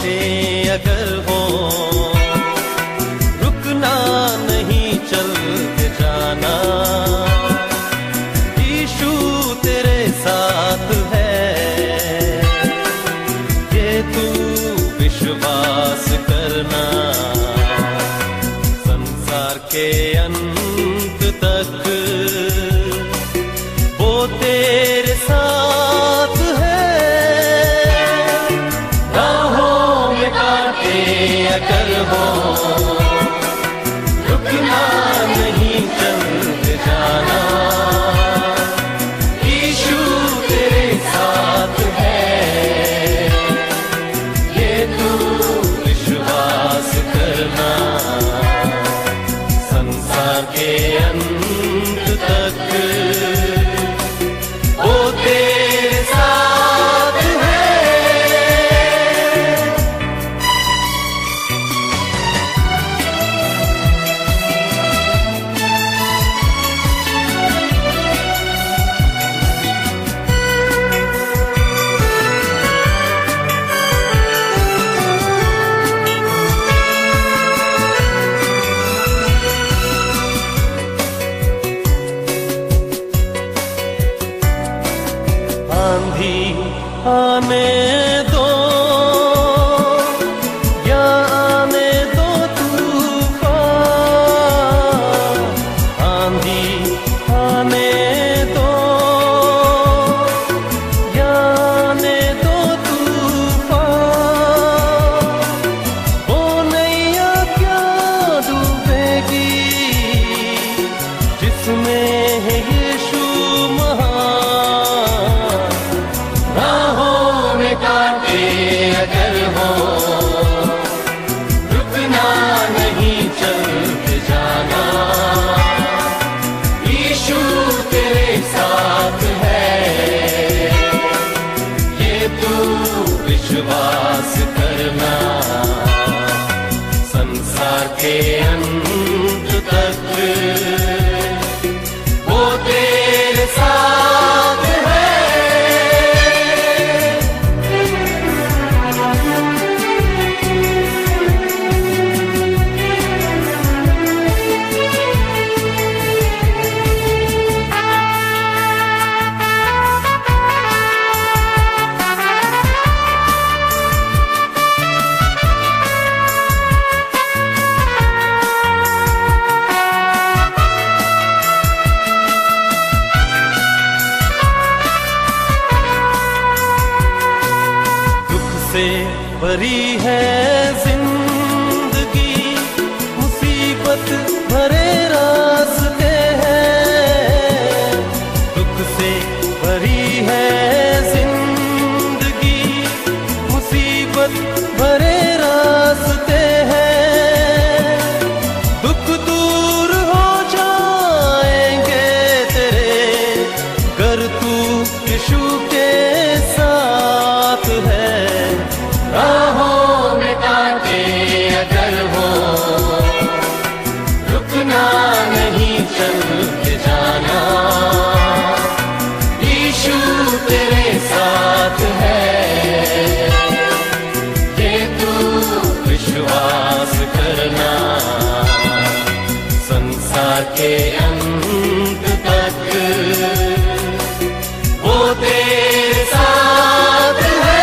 कांटे अगर हो, रुकना नहीं चल के जाना। यीशु तेरे साथ है, ये तू विश्वास करना। संसार के अंत तक वो तेरे साथ है। राहों में कांटे अगर हो, रुकना नहीं चल जाना। यीशु तेरे साथ है, ये तू विश्वास करना। संसार के अंत तक वो तेरे साथ है। आंधी आने दो या आने दो तूफान, आंधी आने दो या आने दो तूफान, वो नैया क्या डूबेगी जिसमें है यीशु महान। राहों में कांटे अगर हो, रुकना नहीं चल के जाना। यीशु तेरे साथ है, ये तू विश्वास करना। संसार के अंत तक वो तेरे साथ है। से भरी है जिंदगी, मुसीबत भरे रास्ते हैं। दुख से भरी है जिंदगी, मुसीबत भरे रास्ते हैं। दुख दूर हो जाएंगे तेरे, गर तू यीशु के साथ है। राहों में कांटे अगर हो, रुकना नहीं चल के जाना। यीशु तेरे साथ है, ये तू विश्वास करना। संसार के अंत तक वो तेरे साथ है।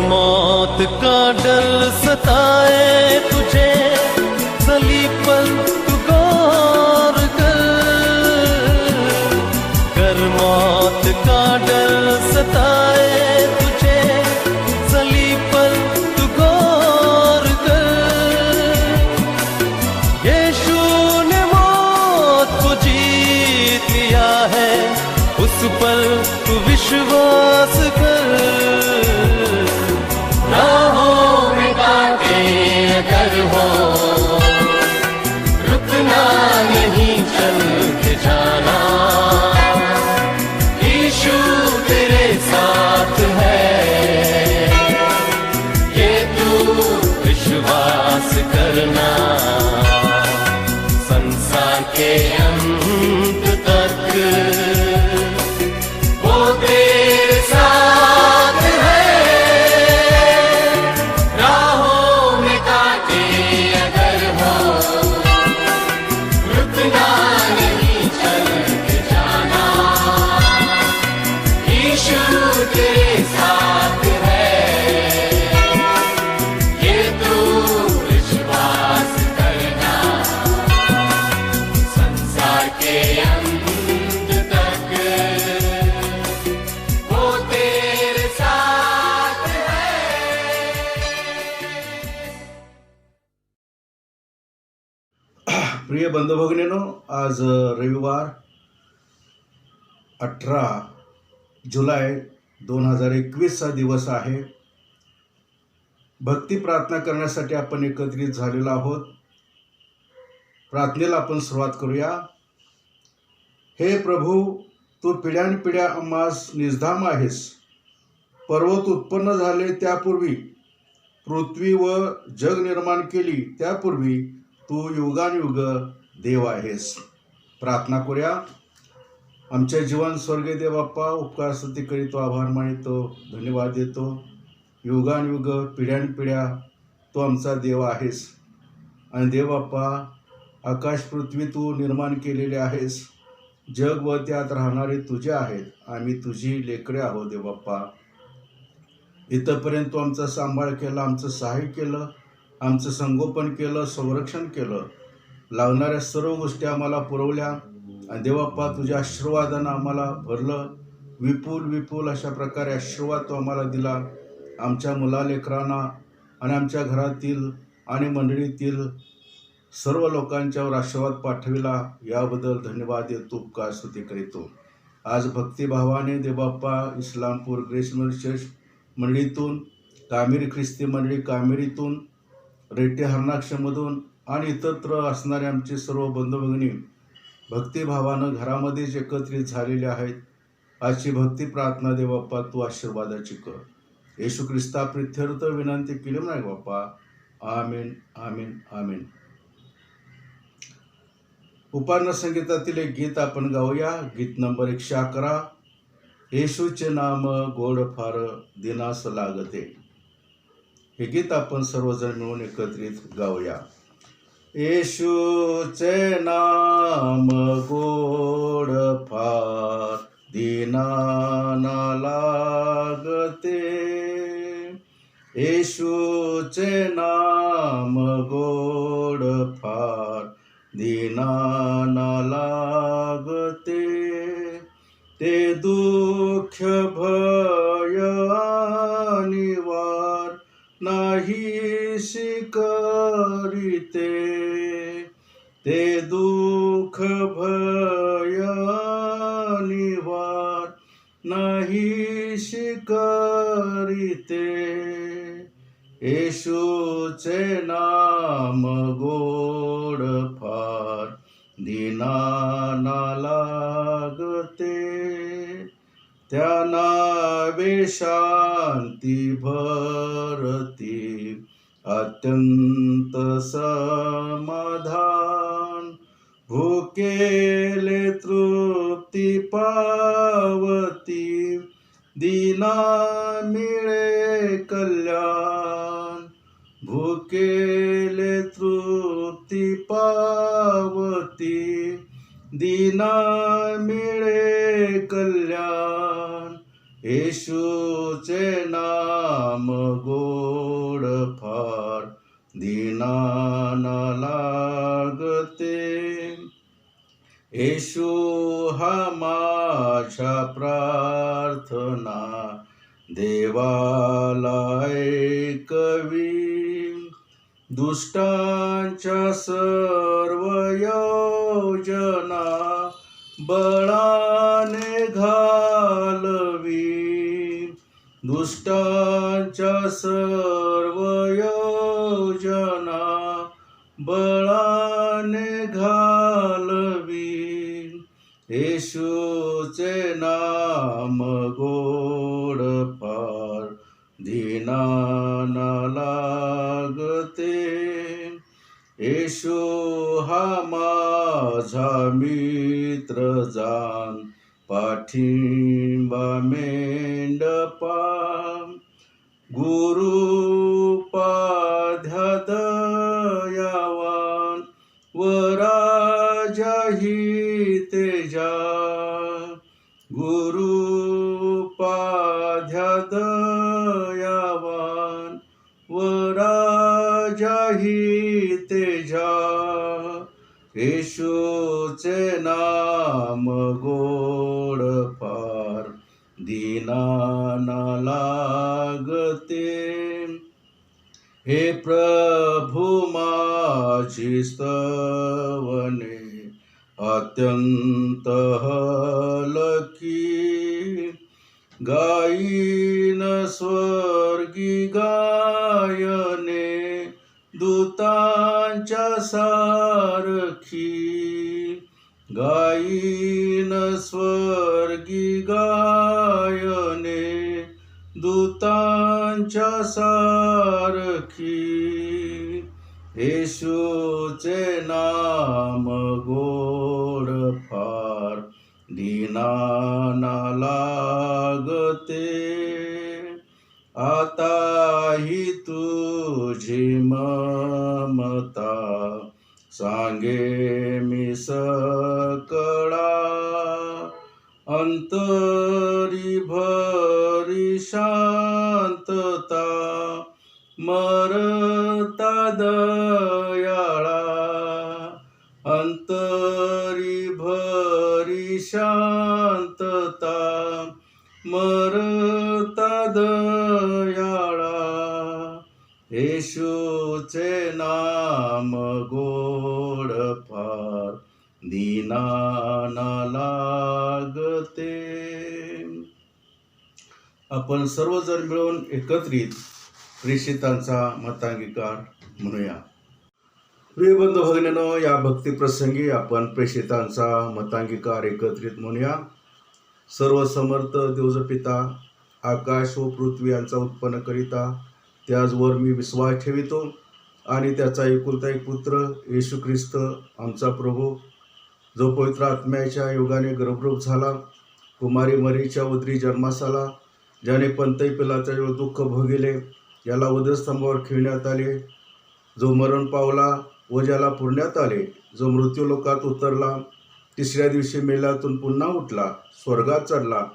मौत का डर सताए तुझे, सलीब पर तू गौर कर। मौत का डर सताए तुझे, सलीब पर तू गौर कर। यीशु ने मौत को जीत लिया है, उस पर तू विश्वास कर। राहों में कांटे अगर हो, करना, संसार के अंत तक वो तेरे साथ है। राहों में कांटे अगर हो, रुकना नहीं, चल के जाना, यीशु तेरे साथ है, ये तू विश्वास करना, संसार के अंत तक वो तेरे साथ है। प्रिय बंधू भगिनींनो, आज रविवार 18 जुलै 2021 चा दिवस आहे। भक्ती प्रार्थना करण्यासाठी आपण एकत्रित झालेलो आहोत। प्रार्थनेला आपण सुरुवात करूया। हे प्रभू, तू पिढ्यानपिढ्या आम्हास निजधाम आहेस। पर्वत उत्पन्न झाले त्यापूर्वी, पृथ्वी व जग निर्माण केली त्यापूर्वी तू युगानुयुग देव आहेस। प्रार्थना करूया। आमच्या जीवन स्वर्गीय देव बाप्पा, उपकार स्तुती करीतो, आभार मानितो, धन्यवाद देतो। युगानुयुग पिढ्यानपिढ्या तू आमचा देव आहेस आणि देव बाप्पा, आकाश पृथ्वी तू निर्माण केलेले आहेस। जग व त्यात राहणारे तुझे आहेत, आम्ही तुझी लेकरे आहोत देव बाप्पा। इथंपर्यंत तू आमचा सांभाळ केला, आमचं सहाय्य केलं, आमचं संगोपन केलं, संरक्षण केलं, लागणाऱ्या सर्व गोष्टी आम्हाला पुरवल्या आणि देवबाप्पा तुझ्या आशीर्वादानं आम्हाला भरलं। विपुल विपुल अशा प्रकारे आशीर्वाद तो आम्हाला दिला। आमच्या मुलालेकरांना आणि आमच्या घरातील आणि मंडळीतील सर्व लोकांच्यावर आशीर्वाद पाठविला, याबद्दल धन्यवाद देतो, उपकार स्तुती करीतो। आज भक्तिभावाने देवबाप्पा इस्लामपूर ग्रेस चर्च मंडळीतून, कामेरी ख्रिस्ती मंडळी कामेरीतून, रेड्डी हरणाक्षमधून आणि इतरत्र असणारे आमचे सर्व बंधू भगिनी भक्तिभावानं घरामध्येच एकत्रित झालेले आहेत। आजची भक्ती प्रार्थना देव बाप्पा तू आशीर्वादाची कर। येशू ख्रिस्ता प्रित्यर्थ विनंती केली नाही बाप्पा, आमीन आमीन आमीन। उपासना संगीतातील एक गीत आपण गाऊया, गीत नंबर 111। येशूचे नाम गोड फार दिनास लागते। हे गीत आपण सर्वजण मिळून एकत्रित गाऊया। येशूचे नाम गोड फार दीनाना लागते, येशूचे नाम गोड फार दीनाना लागते। ते दुःख भय निवार नाहीशी करीते, ते दुःख भय निवार नाहीशी करीते। येशूचे नाम गोड फार दीनाना लागते, त्या नावे शांती भरती अत्यंत समाधान। भुकेले तृप्ती पावती, दीना मिळे कल्याण। भुकेले तृप्ती पावती, दीना मिळे कल्याण। येशूचे नाम गोड फार दीनाना लागते। येशू हा माझ्या प्रार्थना देवाला ऐकवी, दुष्टांच्या सर्व योजना बळाने घालवी। दुष्टांच्या सर्व योजना बळाने घालवी। येशूचे नाम गोड फार दीनाना लागते। येशू हा माझा मित्र जाण पाठिंबा मेंढपा गुरुपाध्या दयावान वराजाही तेजा गुरुपाध्या दयावान वराजाही तेजा येशूचे नाम गोड फार दीनाना लागते हे प्रभु माझी स्तवने अत्यंत हलकी गायीन स्वर्गी गायने दूतांच्या सारखी गायीन स्वर्गी गायने दूतांच्या सारखी येशूचे नाम गोड फार दीनाना लागते आताही तुझी ममता सांगे मी सकळा अंतरी भरी शांतता मरता दयाळा अंतरी भरी शांतता मरता दयाळा येशूचे नाम गोड फार दीनाना लागते. आपण सर्वजण मिळून एकत्रित प्रेषितांचा मतांगीकार म्हणूया. प्रिय बंधू भगिनींनो, या भक्ती प्रसंगी आपण प्रेषितांचा मतांगीकार एकत्रित म्हणूया. सर्व समर्थ देवज पिता, आकाश व पृथ्वी यांचा उत्पन्न करिता त्याचवर मी विश्वास ठेवितो आणि त्याचा एकुलता एक पुत्र येशू ख्रिस्त आमचा प्रभू, जो पवित्र आत्म्याच्या योगाने गर्भरूप झाला, कुमारी मरीच्या उदरी जन्मास आला, ज्याने पंतई पिलाच्या वेळ दुःख भोगिले, याला वधस्तंभावर खिळण्यात आले, जो मरण पावला व ज्याला पुरण्यात आले, जो मृत्यूलोकात उतरला, तिसऱ्या दिवशी मेल्यातून पुन्हा उठला, स्वर्गात चढला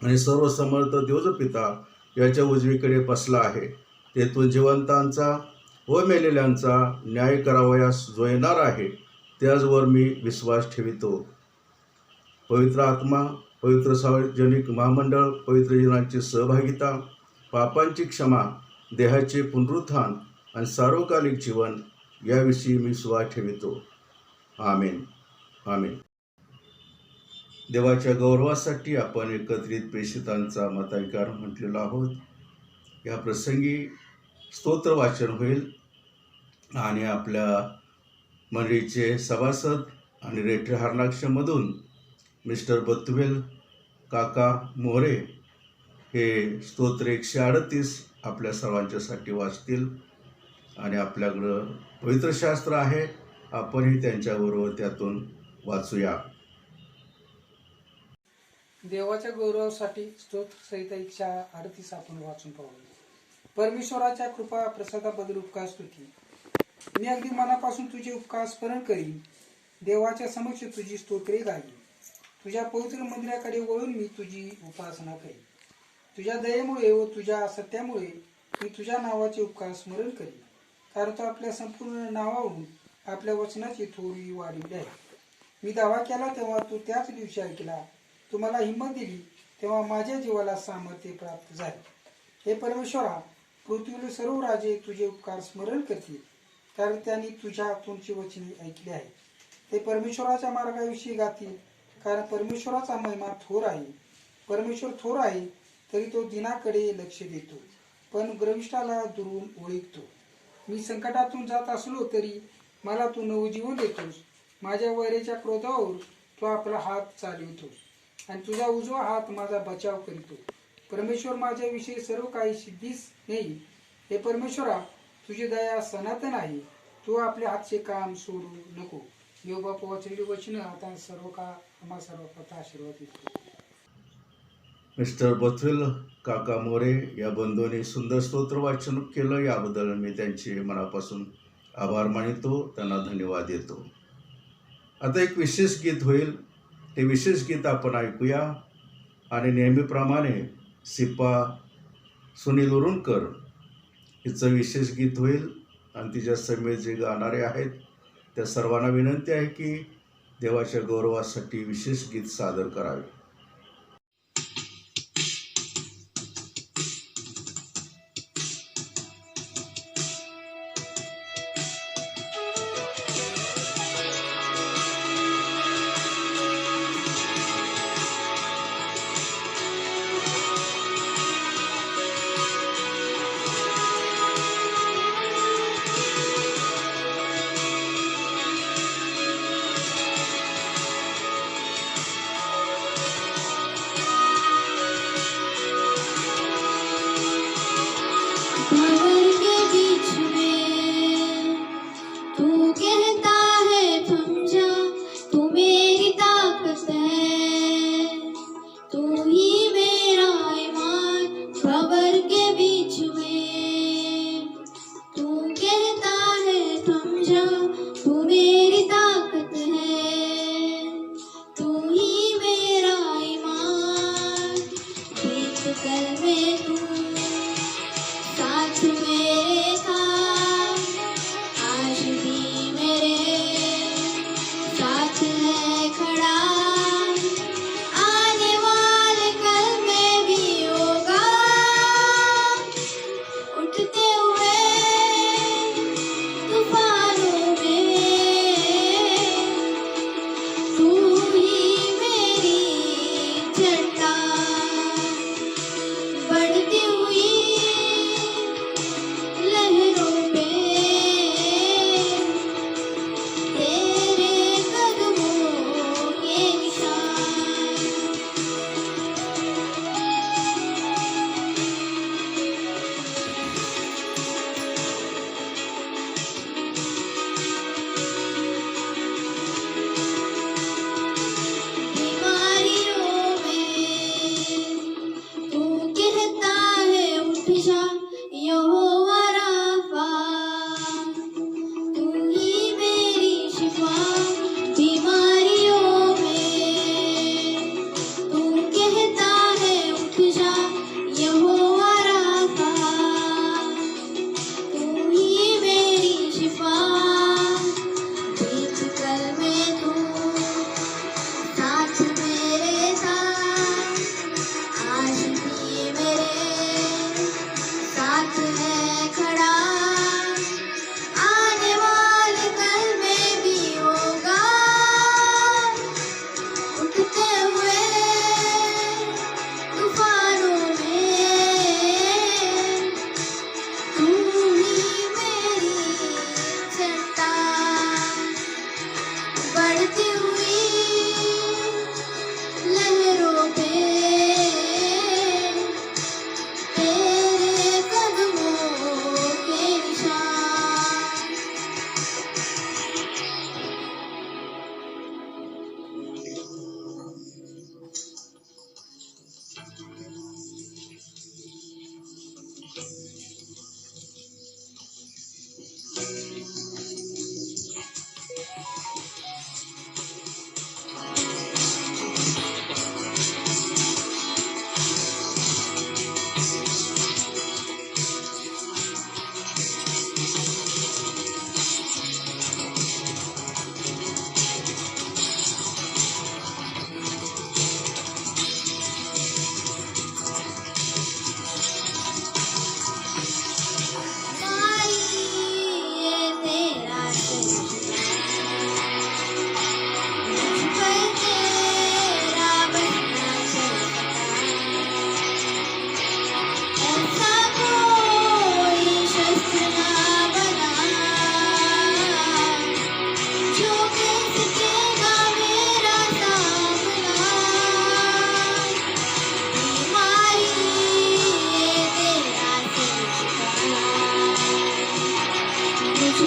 आणि सर्व समर्थ देवज पिता याच्या उजवीकडे बसला आहे. तेथून जिवंतांचा व मेलेल्यांचा न्याय करावयास जो येणार आहे, त्याचवर मी विश्वास ठेवितो. पवित्र आत्मा, पवित्र सार्वजनिक महामंडळ, पवित्र जनांची सहभागिता, पापांची क्षमा, देहाचे पुनरुत्थान आणि सार्वकालिक जीवन याविषयी मी विश्वास ठेवितो. आमेन. आमेन. देवाच्या गौरवासाठी आपण एकत्रित प्रेषितांचा मतांगीकार म्हटलेलो आहोत. या प्रसंगी स्तोत्र वाचन होईल आणि आपल्या मंडळीचे सभासद आणि रेटरी हार्नाक्षमधून मिस्टर बत्तुवेल काका मोरे हे स्तोत्र 138 आपल्या सर्वांच्यासाठी वाचतील आणि आपल्याकडं पवित्र शास्त्र आहे, आपणही त्यांच्याबरोबर त्यातून वाचूया. देवाच्या गौरवासाठी स्तोत्र संहिता 138 आपण वाचून पाहूया. परमेश्वराच्या कृपा प्रसादाबद्दल उपकार स्तुती. मी अगदी मनापासून तुझे उपकार स्मरण करीन, देवाच्या समक्ष तुझी स्तोत्रे गाईन. तुझ्या पवित्र मंदिराकडे वळून मी तुझी उपासना करीन. तुझ्या दयेमुळे व तुझ्या सत्यामुळे मी तुझ्या नावाचे उपकार स्मरण करीन, कारण तो आपल्या संपूर्ण नावावरून आपल्या वचनाची थोडी वाढवली आहे. मी दावा केला तेव्हा तू त्याच दिवशी ऐकला, तू मला हिंमत दिली तेव्हा माझ्या जीवाला सामर्थ्य प्राप्त झाले. हे परमेश्वरा, पृथ्वीतील सर्व राजे तुझे उपकार स्मरण करतील, कारण त्यांनी तुझ्या तोंडची वचने ऐकली आहे. ते परमेश्वराच्या मार्गाविषयी गातील, कारण परमेश्वराचा महिमा थोर आहे. परमेश्वर थोर आहे तरी तो दिनाकडे लक्ष देतो, पण गर्विष्ठाला दुरून ओळखतो. मी संकटातून जात असलो तरी मला तू नवजीवन देतोस. माझ्या वैरेच्या क्रोधावर तू आपला हात चालवितोस आणि तुझा उजवा हात माझा बचाव करीतो. परमेश्वर माझ्याविषयी सर्व काही सिद्धीस नेई. हे परमेश्वरा, तुझी दया सनातन आहे. तू आपले हातचे काम सोडू नको. देवबाप वाचलेली वचन आता सर्व का आम्हा सर्व प्रथा आशीर्वाद देतो. मिस्टर बथवेल काका मोरे या बंधूंनी सुंदर स्तोत्र वाचन केलं, याबद्दल मी त्यांचे मनापासून आभार मानितो, त्यांना धन्यवाद देतो. आता एक विशेष गीत होईल, ते विशेष गीत आपण ऐकूया. आणि नेहमीप्रमाणे सिपा सुनील उरुणकर हिचं विशेष गीत होईल आणि तिच्या समेत जे गाणारे आहेत त्या सर्वांना विनंती आहे की देवाच्या गौरवासाठी विशेष गीत सादर करावे.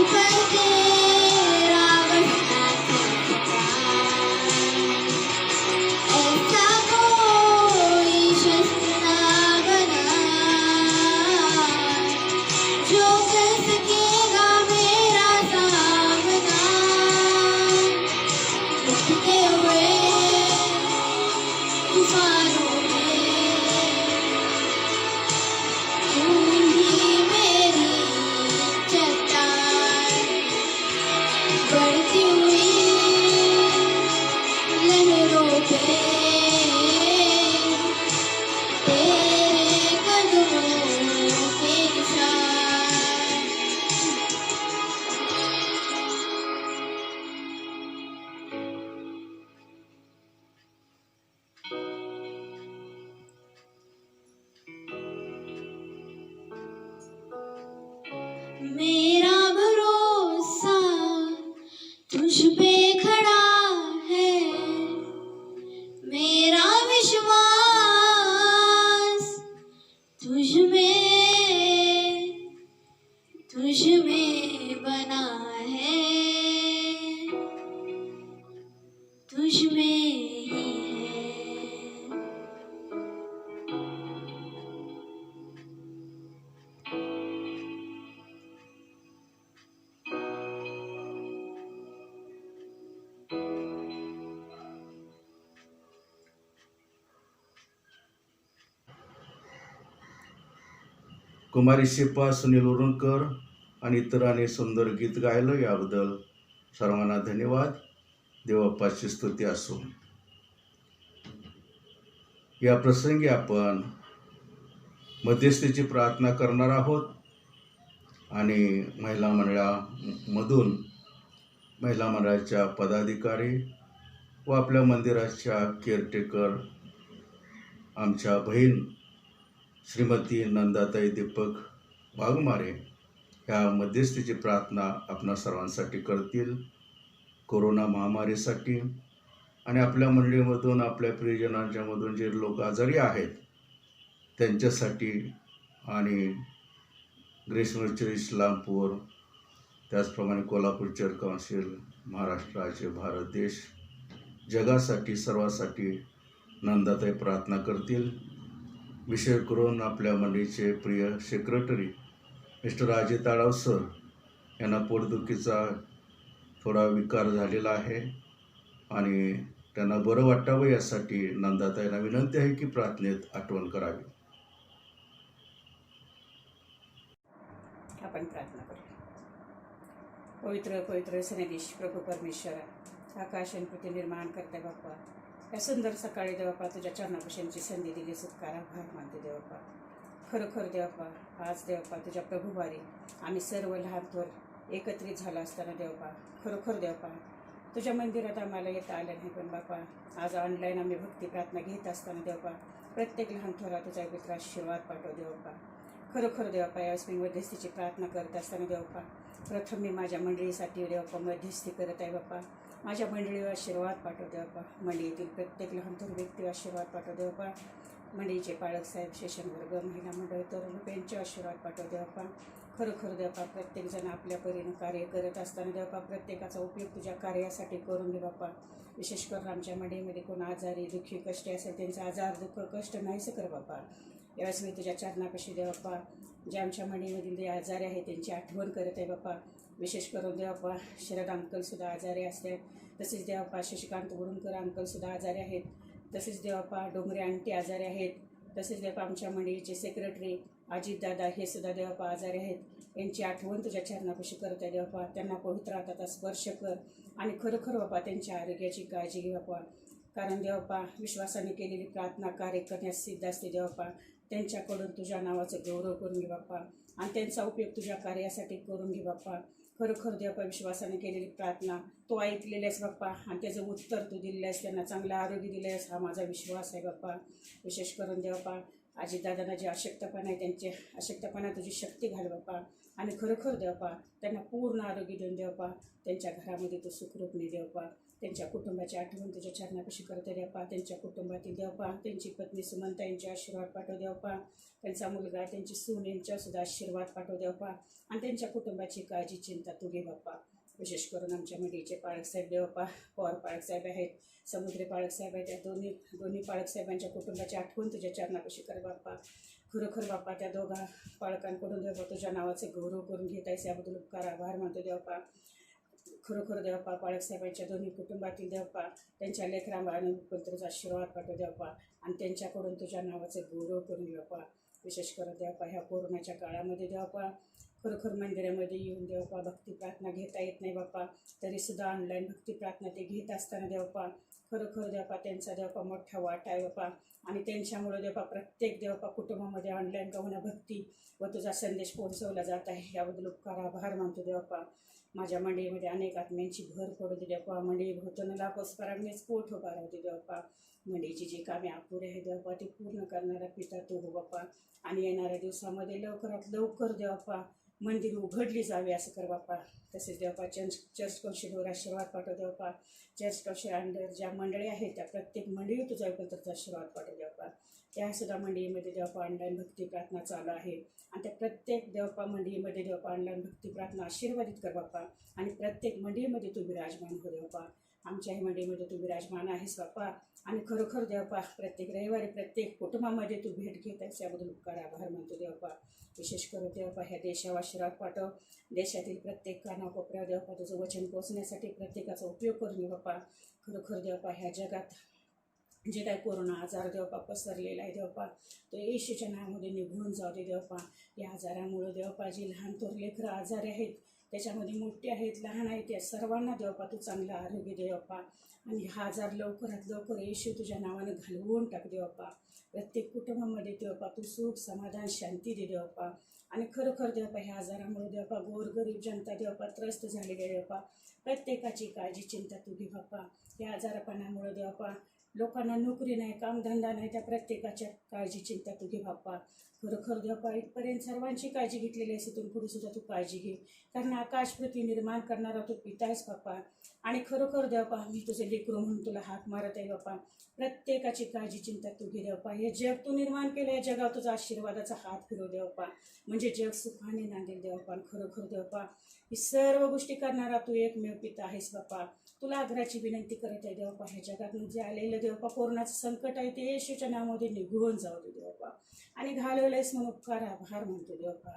पर तेरा बसना ऐसा कोई शस्त्र ना बना जो कर सकेगा मेरा सामना उठते हुए तूफानों में तू ही मेरी चट्टान बढ़ती हुई लहरों पे तेरे कदमों के निशान। मेरा भरोसा तुझ पे खड़ा है, मेरा विश्वास तुझ में बना है, तुझ में ही है। कुमारी शिपा सुनील उरणकर आणि इतरांनी सुंदर गीत गायलं, याबद्दल सर्वांना धन्यवाद. देवबाप्पाची स्तुती असो. या प्रसंगी आपण मध्यस्थीची प्रार्थना करणार आहोत आणि महिला मंडळामधून महिला मंडळाच्या पदाधिकारी व आपल्या मंदिराच्या केअरटेकर आमच्या बहीण श्रीमती नंदाताई दीपक वाघमारे ह्या मध्यस्थीची प्रार्थना आपणा सर्वांसाठी करतील. कोरोना महामारीसाठी आणि आपल्या मंडळीमधून आपल्या प्रियजनांच्यामधून जे लोक आजारी आहेत त्यांच्यासाठी आणि ग्रेस मिशनरी इस्लामपूर, त्याचप्रमाणे कोल्हापूर चर्च काउन्सिल, महाराष्ट्र राज्य, भारत देश, जगासाठी सर्वासाठी नंदाताई प्रार्थना करतील. विशेष करून आपल्या मंडळीचे प्रिय सेक्रेटरी मिस्टर अजय ताळाव सर यांना पोटदुखीचा थोडा विकार झालेला आहे आणि त्यांना बरं वाटावं यासाठी नंदाताईंना विनंती आहे की प्रार्थनेत आठवण करावी. आपण प्रार्थना करू. पवित्र पवित्र सनेदेश प्रभू परमेश्वर, आकाश आणि पृथ्वी निर्माण करता बाप्पा, या सुंदर सकाळी देवापा तुझ्या चरणापासूनची संधी दिली, सत्कार आभार मानते देवापा. खरोखर देवापा, आज देवापा तुझ्या प्रभुवारी आम्ही सर्व लहान थोर एकत्रित झालो असताना देवापा, खरोखर देवापा तुझ्या मंदिरात आम्हाला येता आलं नाही, पण बापा आज ऑनलाईन आम्ही भक्ती प्रार्थना घेत असताना देवापा प्रत्येक लहान थोरा तुझा पवित्र आशीर्वाद पाठव देवापा. खरोखर देवापा यावेळेस मी मध्यस्थीची प्रार्थना करत असताना देवापा प्रथम मी माझ्या मंडळीसाठी देवापा मध्यस्थी करत आहे बापा. माझ्या मंडळीवर आशीर्वाद पाठव देवापा. मंडळीतील प्रत्येक लहान थोर व्यक्तीवर आशीर्वाद पाठव देवापा. मंडळीचे पाळक साहेब, शेषण वर्ग, महिला मंडळ, तरुण यांचे आशीर्वाद पाठव देवापा. खरोखर देवापा प्रत्येकजण आपल्या परीनं कार्य करत असताना देवापा प्रत्येकाचा उपयोग तुझ्या कार्यासाठी करून घे बापा. विशेष करून आमच्या मंडळीमध्ये कोण आजारी दुःखी कष्टी असेल त्यांचा आजार दुःख कष्ट नाहीसं कर बापा. यावेळेस मी तुझ्या चरणापाशी देवापा जे आमच्या मंडळीमधील जे आजारी आहे त्यांची आठवण करत आहे बापा. विशेष करून देवापा शरद अंकलसुद्धा आजारी असतात, तसेच देवापा शशिकांत गुरुंकर अंकलसुद्धा आजारी आहेत, तसेच देवापा डोंगरे आंटी आजारी आहेत, तसेच देवापा आमच्या मंडळीचे सेक्रेटरी अजितदादा हे सुद्धा देवापा आजारी आहेत. यांची आठवण तुझ्या चरणापाशी करत आहे देवापा. त्यांना पवित्र हाताचा स्पर्श कर आणि खरोखर बापा त्यांच्या आरोग्याची काळजी घे बापा. कारण देवापा विश्वासाने केलेली प्रार्थना कार्य करण्यास सिद्ध असते देवापा. त्यांच्याकडून तुझ्या नावाचं गौरव करून घे बाप्पा आणि त्यांचा उपयोग तुझ्या कार्यासाठी करून घे बाप्पा. खरोखर देवापा विश्वासाने केलेली प्रार्थना तो ऐकलेली आहेस बाप्पा आणि त्याचं उत्तर तू दिलेलं आहेस, त्यांना चांगलं आरोग्य दिलं आहेस हा माझा विश्वास आहे बाप्पा. विशेष करून देवापा अजितदादांना जे अशक्तपणा आहे त्यांचे अशक्तपणा तुझी शक्ती घाल बाप्पा. आणि खरोखर देवपा त्यांना पूर्ण आरोग्य देऊन देवपा त्यांच्या घरामध्ये तो सुखरूपणे देवपा त्यांच्या कुटुंबाची आठवण तुझ्या चरणापाशी करते देवपा त्यांच्या कुटुंबातील देवपा त्यांची पत्नी सुमंता यांचे आशीर्वाद पाठव देवपा त्यांचा मुलगा त्यांची सून यांच्या सुद्धा आशीर्वाद पाठव देवपा आणि त्यांच्या कुटुंबाची काळजी चिंता तू घे बाप्पा. विशेष करून आमच्या मंडळीचे पाळकसाहेब देवपा पवार पाळकसाहेब आहेत, समुद्री पाळकसाहेब आहेत, त्या दोन्ही पाळकसाहेबांच्या कुटुंबाची आठवण तुझ्या चरणापाशी कर बाप्पा. खरोखर बाप्पा त्या दोघा पाळकांकडून देवपा तुझ्या नावाचे गौरव करून घेत आहेस याबद्दल उपकार आभार मानतो देवपा. खरोखर देवपा पाळकसाहेबांच्या दोन्ही कुटुंबातील देवपा त्यांच्या लेकरांबाळाने पुत्रचा आशीर्वाद पाठव देवपा आणि त्यांच्याकडून तुझ्या नावाचे गौरव करून देवपा. विशेष करून देवपा ह्या कोरोनाच्या काळामध्ये देवपा खरोखर मंदिरामध्ये येऊन देवपा भक्ती प्रार्थना घेता येत नाही बाप्पा, तरीसुद्धा ऑनलाईन भक्ती प्रार्थना ते घेत असताना देवपा खरोखर देवपा त्यांचा देवपा मोठा वाटा आहे बाप्पा आणि त्यांच्यामुळे देवपा प्रत्येक देवपा कुटुंबामध्ये ऑनलाईन का होणं भक्ती व तुझा संदेश पोहोचवला जात आहे याबद्दल उपकार आभार मानतो देवपा. माझ्या मंडळीमध्ये अनेक आत्म्यांची भर पडू दे देवपा. मंडळी भोवताना लाखो स्परांनीच पोट उभा राहू दे देवपा. मंडळीची जी कामे अपुरे आहे देवपा ती पूर्ण करणारा पिता तू हो बाप्पा आणि येणाऱ्या दिवसामध्ये लवकरात लवकर देवपा मंदिर उघडली जावे असं कर बाप्पा. तसेच देवपा चर्च कौन्सिलवर आशीर्वाद पाठव देवपा. चर्च कौन्सिल अंडर ज्या मंडळी आहेत त्या प्रत्येक मंडळी तुझा एकत्रचा आशीर्वाद पाठव देवपा. त्यासुद्धा मंडळीमध्ये देवपा ऑनलाईन भक्ती प्रार्थना चालू आहे आणि त्या प्रत्येक देवपा मंडळीमध्ये देवपा ऑनलाईन भक्ती प्रार्थना आशीर्वादित कर बाप्पा आणि प्रत्येक मंडळीमध्ये तू विराजमान हो देवपा. आमच्याही मंडळीमध्ये तू विराजमान आहेस बाप्पा आणि खरोखर देवपा प्रत्येक रविवारी प्रत्येक कुटुंबामध्ये तू भेट घेत आहेस याबद्दल उपकार आभार मानतो देवपा. विशेष करून देवपा ह्या देशावर आशीर्वाद पाठव. देशातील प्रत्येक कानाकोपऱ्यावर देवपा तुझं वचन पोचण्यासाठी प्रत्येकाचा उपयोग करून घे बाप्पा. खरोखर देवपा ह्या जगात जे काय कोरोना आजार देवपा पसरलेला आहे देवपा तो येशूच्या नावामध्ये निघून जाऊ दे देवपा. या आजारामुळे देवपा जी लहान थोर लेकरं आजारी आहेत त्याच्यामध्ये मोठे आहेत लहान आहेत त्या सर्वांना देवपा तू चांगलं आरोग्य देवपा आणि हा आजार लवकरात लवकर येशू तुझ्या नावानं घालवून टाक देवपा. प्रत्येक कुटुंबामध्ये देवपा तू सुख समाधान शांती दे देवपा आणि खरोखर देवपा ह्या आजारामुळे देवपा गोरगरीब जनता देवपा त्रस्त झालेली देवपा प्रत्येकाची काळजी चिंता तू घे बाप्पा. या आजारपणामुळे देवपा लोकांना नोकरी नाही कामधंदा नाही त्या प्रत्येकाच्या काळजी चिंता तू घे बाप्पा. खरोखर देवपा इथपर्यंत सर्वांची काळजी घेतलेली असते तू पुढे सुद्धा तू काळजी घे कारण आकाश पृथ्वी निर्माण करणारा तू पिता आहेस बाप्पा आणि खरोखर देवपा मी तुझे लेकरू म्हणून तुला हाक मारत आहे बाप्पा. प्रत्येकाची काळजी चिंता तू घे देवपा. हे जग तू निर्माण केलं या जगावर तुझा आशीर्वादाचा हात फिरव देवपा म्हणजे जग सुखाने नांदेल देवपा. खरोखर देवपा ही सर्व गोष्टी करणारा तू एकमेव पिता आहेस बाप्पा. तुला आग्रहाची विनंती करत आहे देवपा ह्या जगात जे आलेलं देवपा कोरोनाचं संकट आहे ते येशूच्या नावामध्ये निघून जाऊ दे देवपा आणि घालवलंयस म्हणून उपकार आभार म्हणतो देवपा.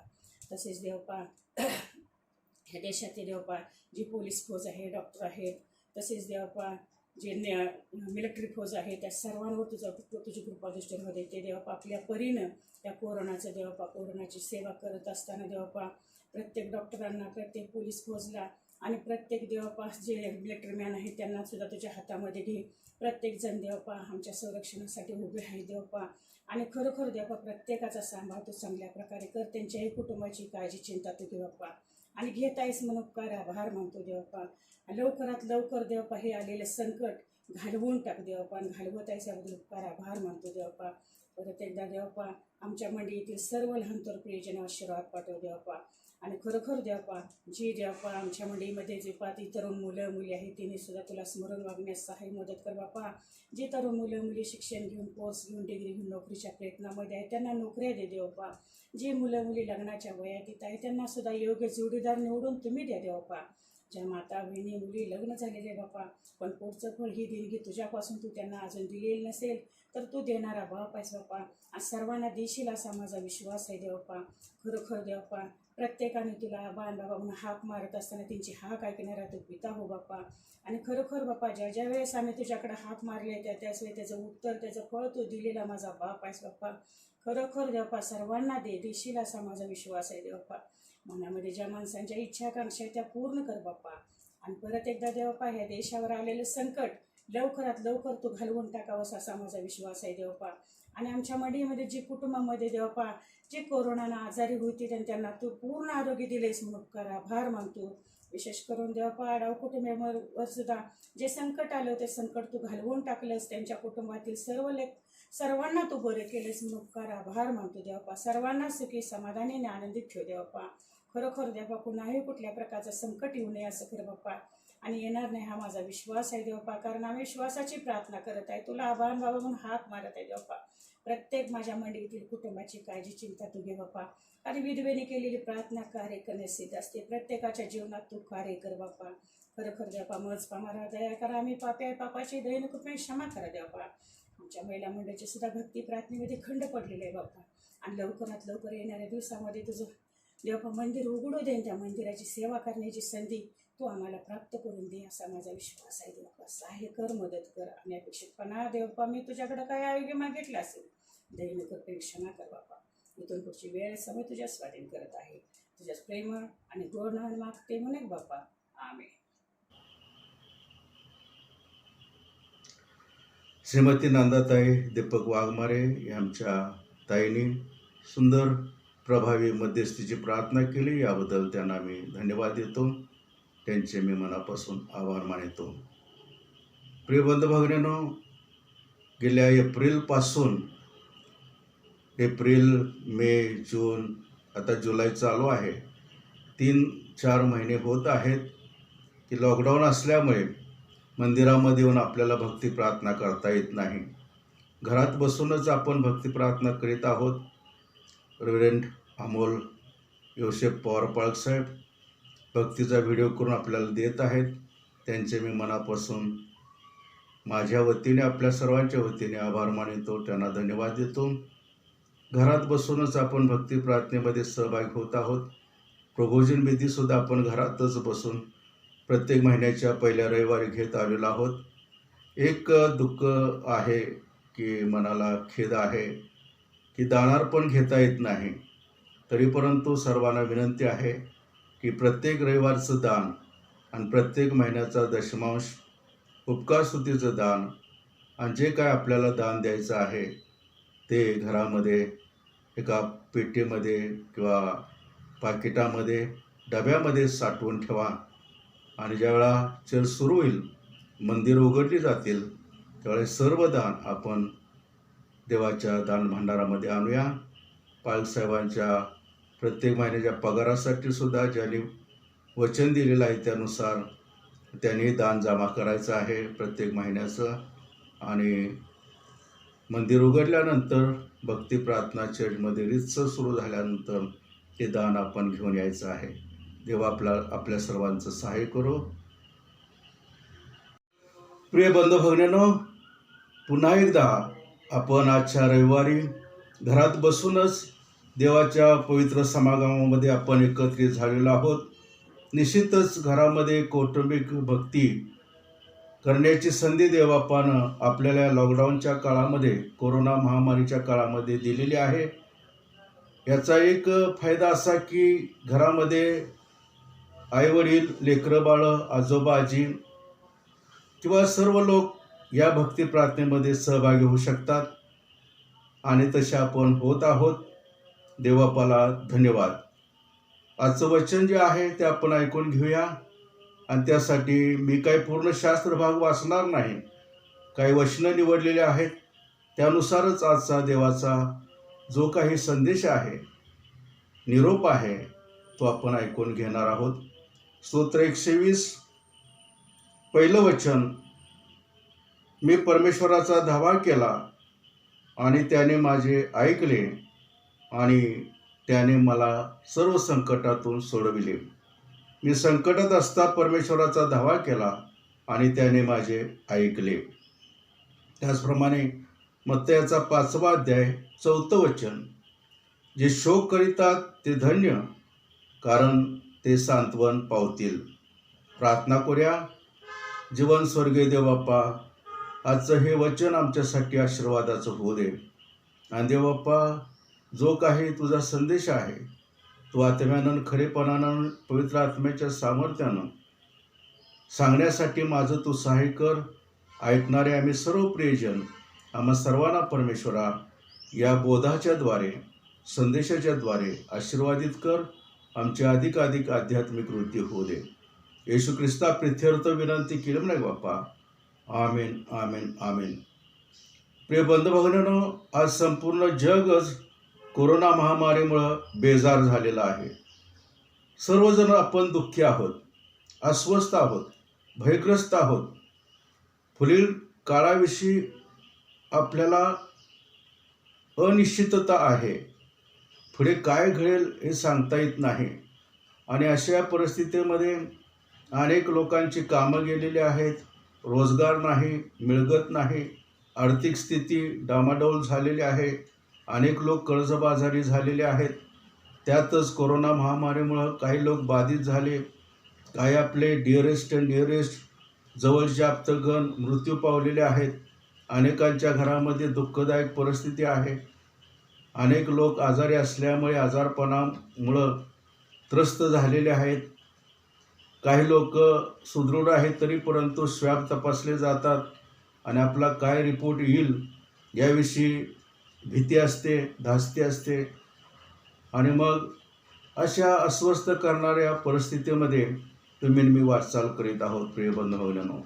तसेच देवपा ह्या देशातील देवपा जी पोलीस फौज आहे डॉक्टर आहेत तसेच देवपा जे मिलिटरी फौज आहे त्या सर्वांवर तुझी कृपादृष्टी राहू दे. ते देवपा आपल्या परीनं त्या कोरोनाचं देवपा कोरोनाची सेवा करत असताना देवपा प्रत्येक डॉक्टरांना प्रत्येक पोलीस फौजला आणि प्रत्येक देवपा जे मिलिटरी मॅन आहेत त्यांना सुद्धा तुझ्या हातामध्ये घे. प्रत्येकजण देवपा आमच्या संरक्षणासाठी उभे आहे देवपा आणि खरोखर देवपा प्रत्येकाचा सांभाळ तू चांगल्या प्रकारे कर. त्यांच्याही कुटुंबाची काळजी चिंता तू घे बाप्पा आणि घेत आहेस म्हणून उपकार आभार मानतो देवपा. लवकरात लवकर देवपा हे आलेलं संकट घालवून टाक देवपा आणि घालवत आहेस याबद्दल उपकार आभार मानतो देवपा. परत एकदा देवपा आमच्या मंडळीतील सर्व लहान तर प्रियजन आशीर्वाद पाठव देवपा आणि खरोखर देवपा जी देवपा आमच्या मंडळीमध्ये जे पाच तरुण मुलं मुली आहेत तिने सुद्धा तुला स्मरण वागण्यास सहाय्य मदत कर बापा. जे तरुण मुलं मुली शिक्षण घेऊन कोर्स घेऊन डिग्री घेऊन नोकरीच्या प्रयत्नामध्ये आहे त्यांना नोकऱ्या दे देवपा. जे मुलं मुली लग्नाच्या वयात येत आहे त्यांना सुद्धा योग्य जोडीदार निवडून तुम्ही द्या देवपा. ज्या माता बहिणी मुली लग्न झालेले बापा पण पुढचं फळ ही देणगी तुझ्यापासून तू त्यांना अजून दिलेली नसेल तर तू देणारा बाप आहेस बापा. आज सर्वांना देशील असा माझा विश्वास आहे देवपा. खरोखर देवपा प्रत्येकाने तुला बाण बाबा म्हणून हाक मारत असताना त्यांची हाक ऐकणारा तू पिता हो बाप्पा आणि खरोखर बाप्पा ज्या वेळेस आम्ही तुझ्याकडे हाक मारले त्याच वेळी त्याचं उत्तर त्याचं फळ तू दिलेला माझा बाप आहेस बाप्पा. खरोखर देवपा सर्वांना देशील असा माझा विश्वास आहे देवपा. मनामध्ये ज्या माणसांच्या इच्छा आकांक्षा त्या पूर्ण कर बाप्पा आणि परत एकदा देवपा ह्या देशावर आलेलं संकट लवकरात लवकर तू घालवून टाकावंस असा माझा विश्वास आहे देवपा. आणि आमच्या मंडळीमध्ये जी कुटुंबामध्ये देवपा जे कोरोनानं आजारी होती त्यांना तू पूर्ण आरोग्य दिलेस म्हणून उपकार आभार मानतो. विशेष करून देवपा आडाव कुटुंबावर सुद्धा जे संकट आलं ते संकट तू घालवून टाकलंस. त्यांच्या कुटुंबातील सर्वांना तू बरे केलेस म्हणून उपकार आभार मानतो देवपा. सर्वांना सुखी समाधानी आणि आनंदित ठेव देवपा. खरोखर देवा कुणाही कुठल्या प्रकारचं संकट येऊ नये असं कर बाप्पा. आणि येणार नाही हा माझा विश्वास आहे देवप्पा, कारण आम्ही विश्वासाची प्रार्थना करत आहे. तुला आभार बाबा म्हणून हाक मारत आहे देवप्पा. प्रत्येक माझ्या मंडळीतील कुटुंबाची काळजी चिंता तू घे बाप्पा. आणि विधवेने केलेली प्रार्थना कार्य करणे सिद्ध असते. प्रत्येकाच्या जीवनात तू कार्य कर बाप्पा. खरोखर देवप्पा मज पामारा दया करा. आम्ही पापी आहे, पापाची दयेने कृपया क्षमा करा देवप्पा. आमच्या महिला मंडळीची सुद्धा भक्ती प्रार्थनेमध्ये खंड पडलेले आहे बाप्पा. आणि लवकरात लवकर येणाऱ्या दिवसामध्ये तुझं देवप्पा मंदिर उघडू देईन. त्या मंदिराची सेवा करण्याची संधी तू आम्हाला प्राप्त करून दे असा माझा विश्वास आहे देवप्पा. सहाय्य कर, मदत कर. आणि अपेक्षितपणा देवप्पा मी तुझ्याकडे काय आयोग्य मागितलं असेल दयेने कृपया क्षमा कर बाप्पा. इथून पुढची वेळ समय तुझ्या स्वाधीन करत आहे. तुझ्याच प्रेम आणि गोड नावाने मागते म्हणून बाप्पा. आमेन. श्रीमती नंदाताई दीपक वाघमारे यांच्या ताईंनी सुंदर प्रभावी मध्यस्थीची प्रार्थना केली. याबद्दल त्यांना मी धन्यवाद देतो. त्यांचे मी मनापासून आभार मानितो. प्रिय बंधू भगिनींनो, गेल्या एप्रिलपासून एप्रिल, मे, जून, आता जुलै चालू आहे, 3-4 महिने होत आहेत की लॉकडाऊन असल्यामुळे मंदिरामध्ये येऊन आपल्याला भक्ती प्रार्थना करता येत नाही. घरात बसूनच आपण भक्ती प्रार्थना करीत आहोत. रेव्हरंड अमोल योसेफ पवार पाळक साहेब भक्तीचा व्हिडिओ करून आपल्याला देत आहेत. त्यांचे मी मनापासून माझ्या वतीने आपल्या सर्वांच्या वतीने आभार मानितो. त्यांना धन्यवाद देतो. घरात बसूनच आपण भक्ती प्रार्थनेमध्ये सहभागी होत आहोत. प्रभोजन विधीसुद्धा आपण घरातच बसून प्रत्येक महिन्याच्या पहिल्या रविवारी घेत आलेलो आहोत. एक दुःख आहे की मनाला खेद आहे की दानार्पण घेता येत नाही. तरी परंतु सर्वांना विनंती आहे की प्रत्येक रविवारचं दान आणि प्रत्येक महिन्याचा दशमांश उपकारस्तुतीचं दान आणि जे काय आपल्याला दान द्यायचं आहे ते घरामध्ये एका पेटीमध्ये किंवा पाकिटामध्ये डब्यामध्ये साठवून ठेवा. आणि ज्यावेळा चर्च सुरू होईल, मंदिर उघडली जातील, त्यावेळेस सर्व दान आपण देवाच्या दान भांडारामध्ये आणूया. पालकसाहेबांच्या प्रत्येक महिन्याच्या पगारासाठी सुद्धा ज्यांनी वचन दिलेलं आहे त्यानुसार त्यांनी दान जमा करायचं आहे प्रत्येक महिन्याचं. आणि मंदिर उघडल्यानंतर भक्ती प्रार्थना चर्चमध्ये रितसर सुरू झाल्यानंतर ते दान आपण घेऊन यायचं आहे. देव आपल्या सर्वांचं सहाय्य करो. प्रिय बंधू भगिनींनो, पुन्हा एकदा आपण आजच्या रविवारी घरात बसूनच देवाच्या पवित्र समागमामध्ये आपण एकत्रित झालेलो आहोत. निश्चितच घरामध्ये कौटुंबिक भक्ती करण्याची संधी देवबापानं आपल्याला लॉकडाऊनच्या काळामध्ये, कोरोना महामारीच्या काळामध्ये दिलेली आहे. याचा एक फायदा असा की घरामध्ये आईवडील, लेकरं बाळं, आजोबा आजी किंवा सर्व लोक या भक्ती प्रार्थनेमध्ये सहभागी होऊ शकतात. आणि तसे आपण होत आहोत. देवबापाला धन्यवाद. आजचं वचन जे आहे ते आपण ऐकून घेऊया. आणि त्यासाठी मी काही पूर्ण शास्त्र भाग वाचणार नाही. काही वचनं निवडलेले आहेत, त्यानुसारच आजचा देवाचा जो काही संदेश आहे, निरोप आहे, तो आपण ऐकून घेणार आहोत. स्तोत्र 120 पहिलं वचन. मी परमेश्वराचा धावा केला आणि त्याने माझे ऐकले आणि त्याने मला सर्व संकटातून सोडविले. मी संकटात असता परमेश्वराचा धावा केला आणि त्याने माझे ऐकले. त्याचप्रमाणे मत्तयाचा 5वा अध्याय 4थं वचन. जे शोक करीतात ते धन्य, कारण ते सांत्वन पावतील. प्रार्थना करूया. जीवन स्वर्गीय देवबापा, आजचं हे वचन आमच्यासाठी आशीर्वादाचं होऊ दे. आणि देवबापा, जो काही तुझा संदेश आहे तो आत्म्यानं, खरेपणानं, पवित्र आत्म्याच्या सामर्थ्यानं सांगण्यासाठी माझं तू सहाय्य कर. ऐकणारे आम्ही सर्व प्रियजन, आम्हा सर्वांना परमेश्वरा या बोधाच्या द्वारे, संदेशाच्या द्वारे आशीर्वादित कर. आमची अधिकाधिक आध्यात्मिक वृद्धी होऊ दे. येशू ख्रिस्ता प्रित्यर्थ विनंती केली नाही बाप्पा. आमेन, आमेन, आमेन. प्रिय बंधू भगिनींनो, आज संपूर्ण जगच कोरोना महामारीमुळं बेजार झालेलं आहे. सर्वजण आपण दुःखी आहोत, अस्वस्थ आहोत, भयग्रस्त आहोत. पुढील काळाविषयी आपल्याला अनिश्चितता आहे. पुढे काय घडेल हे सांगता येत नाही. आणि अशा परिस्थितीमध्ये अनेक लोकांची कामं गेलेली आहेत, रोजगार नाही, मिळगत नाही, आर्थिक स्थिती डामाडौल झालेली आहे. अनेक लोक कर्जबाजारी झालेले आहेत. त्यातच कोरोना महामारीमुळं काही लोक बाधित झाले. काही आपले डिअरेस्ट अँड निअरेस्ट जवळचे आप्तगण मृत्यू पावलेले आहेत. अनेकांच्या घरामध्ये दुःखदायक परिस्थिती आहे. अनेक लोक आजारी असल्यामुळे आजारपणामुळं त्रस्त झालेले आहेत. काही लोक सुदृढ आहेत तरी परंतु स्वॅब तपासले जातात आणि आपला काय रिपोर्ट येईल याविषयी भीती असते, धास्ती असते. आणि मग अशा अस्वस्थ करणाऱ्या परिस्थितीमध्ये तुम्ही मी वाटचाल करीत आहोत प्रिय बंधू.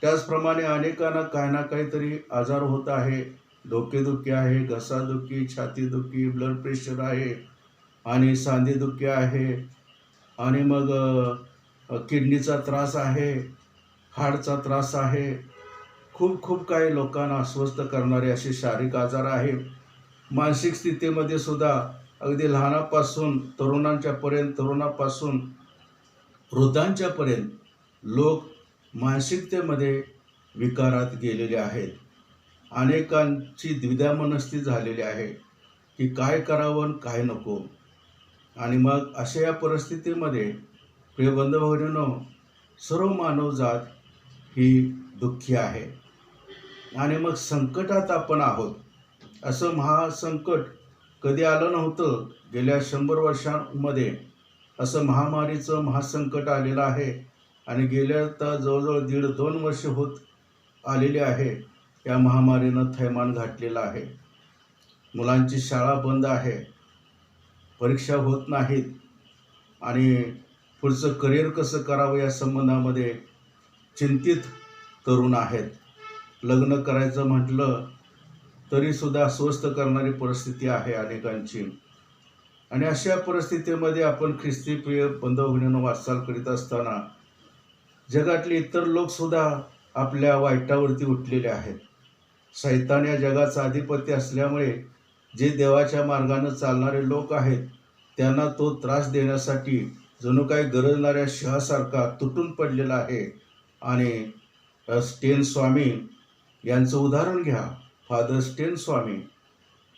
त्याचप्रमाणे अनेकांना काही ना काहीतरी आजार होत आहे. डोकेदुखी आहे, घसादुखी, छातीदुखी, ब्लड प्रेशर आहे आणि सांधेदुखी आहे आणि मग किडनीचा त्रास आहे, हार्टचा त्रास आहे. खूप काही लोकांना अस्वस्थ करणारे असे शारीरिक आजार आहे. मानसिक स्थितीमध्ये सुद्धा अगदी लहानापासून तरुणापासून वृद्धांच्यापर्यंत लोक मानसिकतेमध्ये विकारात गेलेले आहेत. अनेकांची द्विधा मनस्थिती झालेली आहे की काय करावं आणि काय नको. आणि मग अशा या परिस्थितीमध्ये प्रिय बंधू, सर्व मानवजात ही दुःखी आहे. आणि मग संकटात आपण आहोत. असं महासंकट कधी आलं नव्हतं. गेल्या 100 वर्षांमध्ये असं महामारीचं महासंकट आलेलं आहे. आणि गेल्या तर जवळजवळ 1.5-2 वर्ष होत आलेली आहे. या महामारीनं थैमान घातलेलं आहे. मुलांची शाळा बंद आहे, परीक्षा होत नाहीत आणि पुढचं करिअर कसं करावं या संबंधामध्ये चिंतित तरुण आहेत. लग्न करायचं म्हटलं तरीसुद्धा अस्वस्थ करणारी परिस्थिती आहे अनेकांची. आणि अशा परिस्थितीमध्ये आपण ख्रिस्ती प्रिय बंधू वाटचाल करीत असताना जगातले इतर लोकसुद्धा आपल्या वाईटावरती उठलेले आहेत. शैतान या जगाचं अधिपती असल्यामुळे जे देवाच्या मार्गानं चालणारे लोक आहेत त्यांना तो त्रास देण्यासाठी जणू काही गरजणाऱ्या शहासारखा तुटून पडलेला आहे. आणि स्टेन स्वामी यांचं उदाहरण घ्या, फादर स्टेन स्वामी,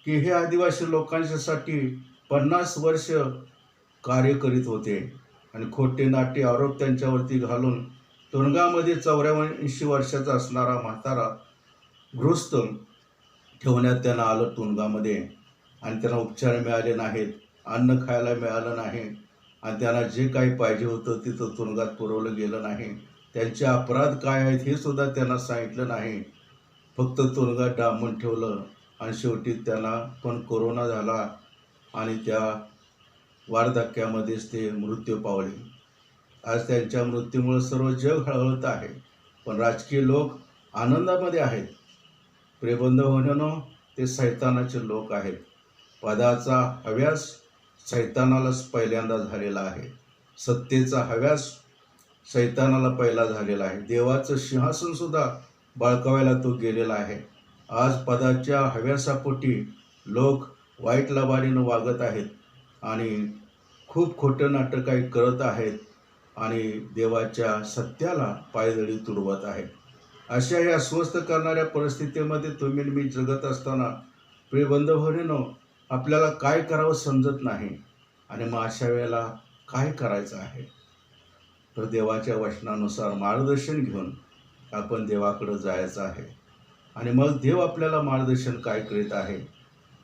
की हे आदिवासी लोकांच्यासाठी 50 वर्ष कार्य करीत होते आणि खोटे नाटे आरोप त्यांच्यावरती घालून तुरुंगामध्ये 84 वर्षाचा असणारा म्हातारा गृहस्थ ठेवण्यात त्यांना आलं तुरुंगामध्ये. आणि त्यांना उपचार मिळाले नाहीत, अन्न खायला मिळालं नाही आणि त्यांना जे काही पाहिजे होतं तिथं तुरुंगात पुरवलं गेलं नाही. त्यांचे अपराध काय आहेत हे सुद्धा त्यांना सांगितलं नाही. फक्त तुरुंगात डांबून ठेवलं आणि शेवटी त्यांना पण कोरोना झाला आणि त्या वार्धक्यामध्येच ते मृत्यू पावले. आज त्यांच्या मृत्यूमुळे सर्व जग हळहळत आहे, पण राजकीय लोक आनंदामध्ये आहेत. प्रिय बंधू, ते सैतानाचे लोक आहेत. पदाचा हव्यास सैतानालाच पहिल्यांदा झालेला आहे. सत्तेचा हव्यास सैतानाला पहिला झालेला आहे. देवाचं सिंहासनसुद्धा बाळकावायला तो गेलेला आहे. आज पदाच्या हव्यासापोटी लोक वाईट लबाडीनं वागत आहेत आणि खूप खोटं नाटक काही करत आहेत आणि देवाच्या सत्याला पायदळी तुडवत आहेत. अशा या अस्वस्थ करणाऱ्या परिस्थितीमध्ये तुम्ही मी जगत असताना प्रिय बंधू, आपल्याला काय करावं समजत नाही. आणि मग अशा वेळेला काय करायचं आहे तर देवाच्या वचनानुसार मार्गदर्शन घेऊन आपण देवाकडं जायचं आहे. आणि मग देव आपल्याला मार्गदर्शन काय करीत आहे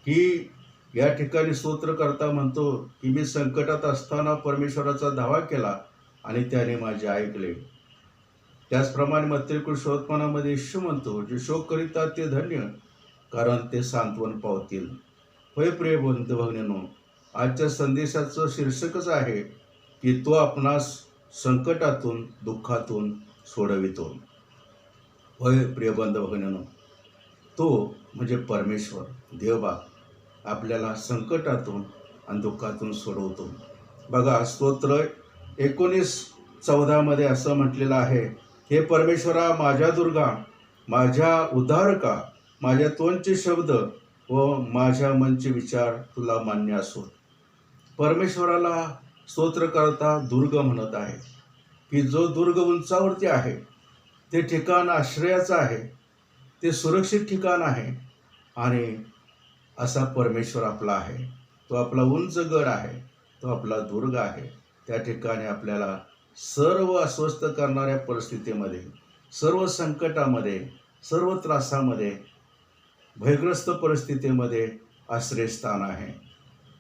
की या ठिकाणी स्तोत्रकर्ता म्हणतो की मी संकटात असताना परमेश्वराचा धावा केला आणि त्याने माझे ऐकले. त्याचप्रमाणे मत्तेय शोधपणामध्ये येशू म्हणतो, जे शोक करीतात ते धन्य, कारण ते सांत्वन पावतील. होय प्रिय बंधू, आजच्या संदेशाचं शीर्षकच आहे की तो आपणास संकटातून दुःखातून सोडवितो. होय प्रिय बंधू, तो म्हणजे परमेश्वर देवबाप आपल्याला संकटातून आणि दुःखातून सोडवतो. बघा, स्तोत्र 19:14 असं म्हटलेलं आहे, हे परमेश्वरा माझ्या दुर्गा, माझ्या उद्धारका, माझ्या तोंडचे शब्द व माझ्या मनचे विचार तुला मान्य असोत. परमेश्वराला स्तोत्र करता दुर्ग म्हणत आहे, की जो दुर्ग उंचावरती आहे, ते ठिकाण आश्रयाचं आहे, ते सुरक्षित ठिकाण आहे. आणि असा परमेश्वर आपला आहे. तो आपला उंच गड आहे, तो आपला दुर्ग आहे. त्या ठिकाणी आपल्याला सर्व अस्वस्थ करणाऱ्या परिस्थितीमध्ये, सर्व संकटामध्ये, सर्व त्रासामध्ये, भयग्रस्त परिस्थितीमध्ये आश्रयस्थान आहे.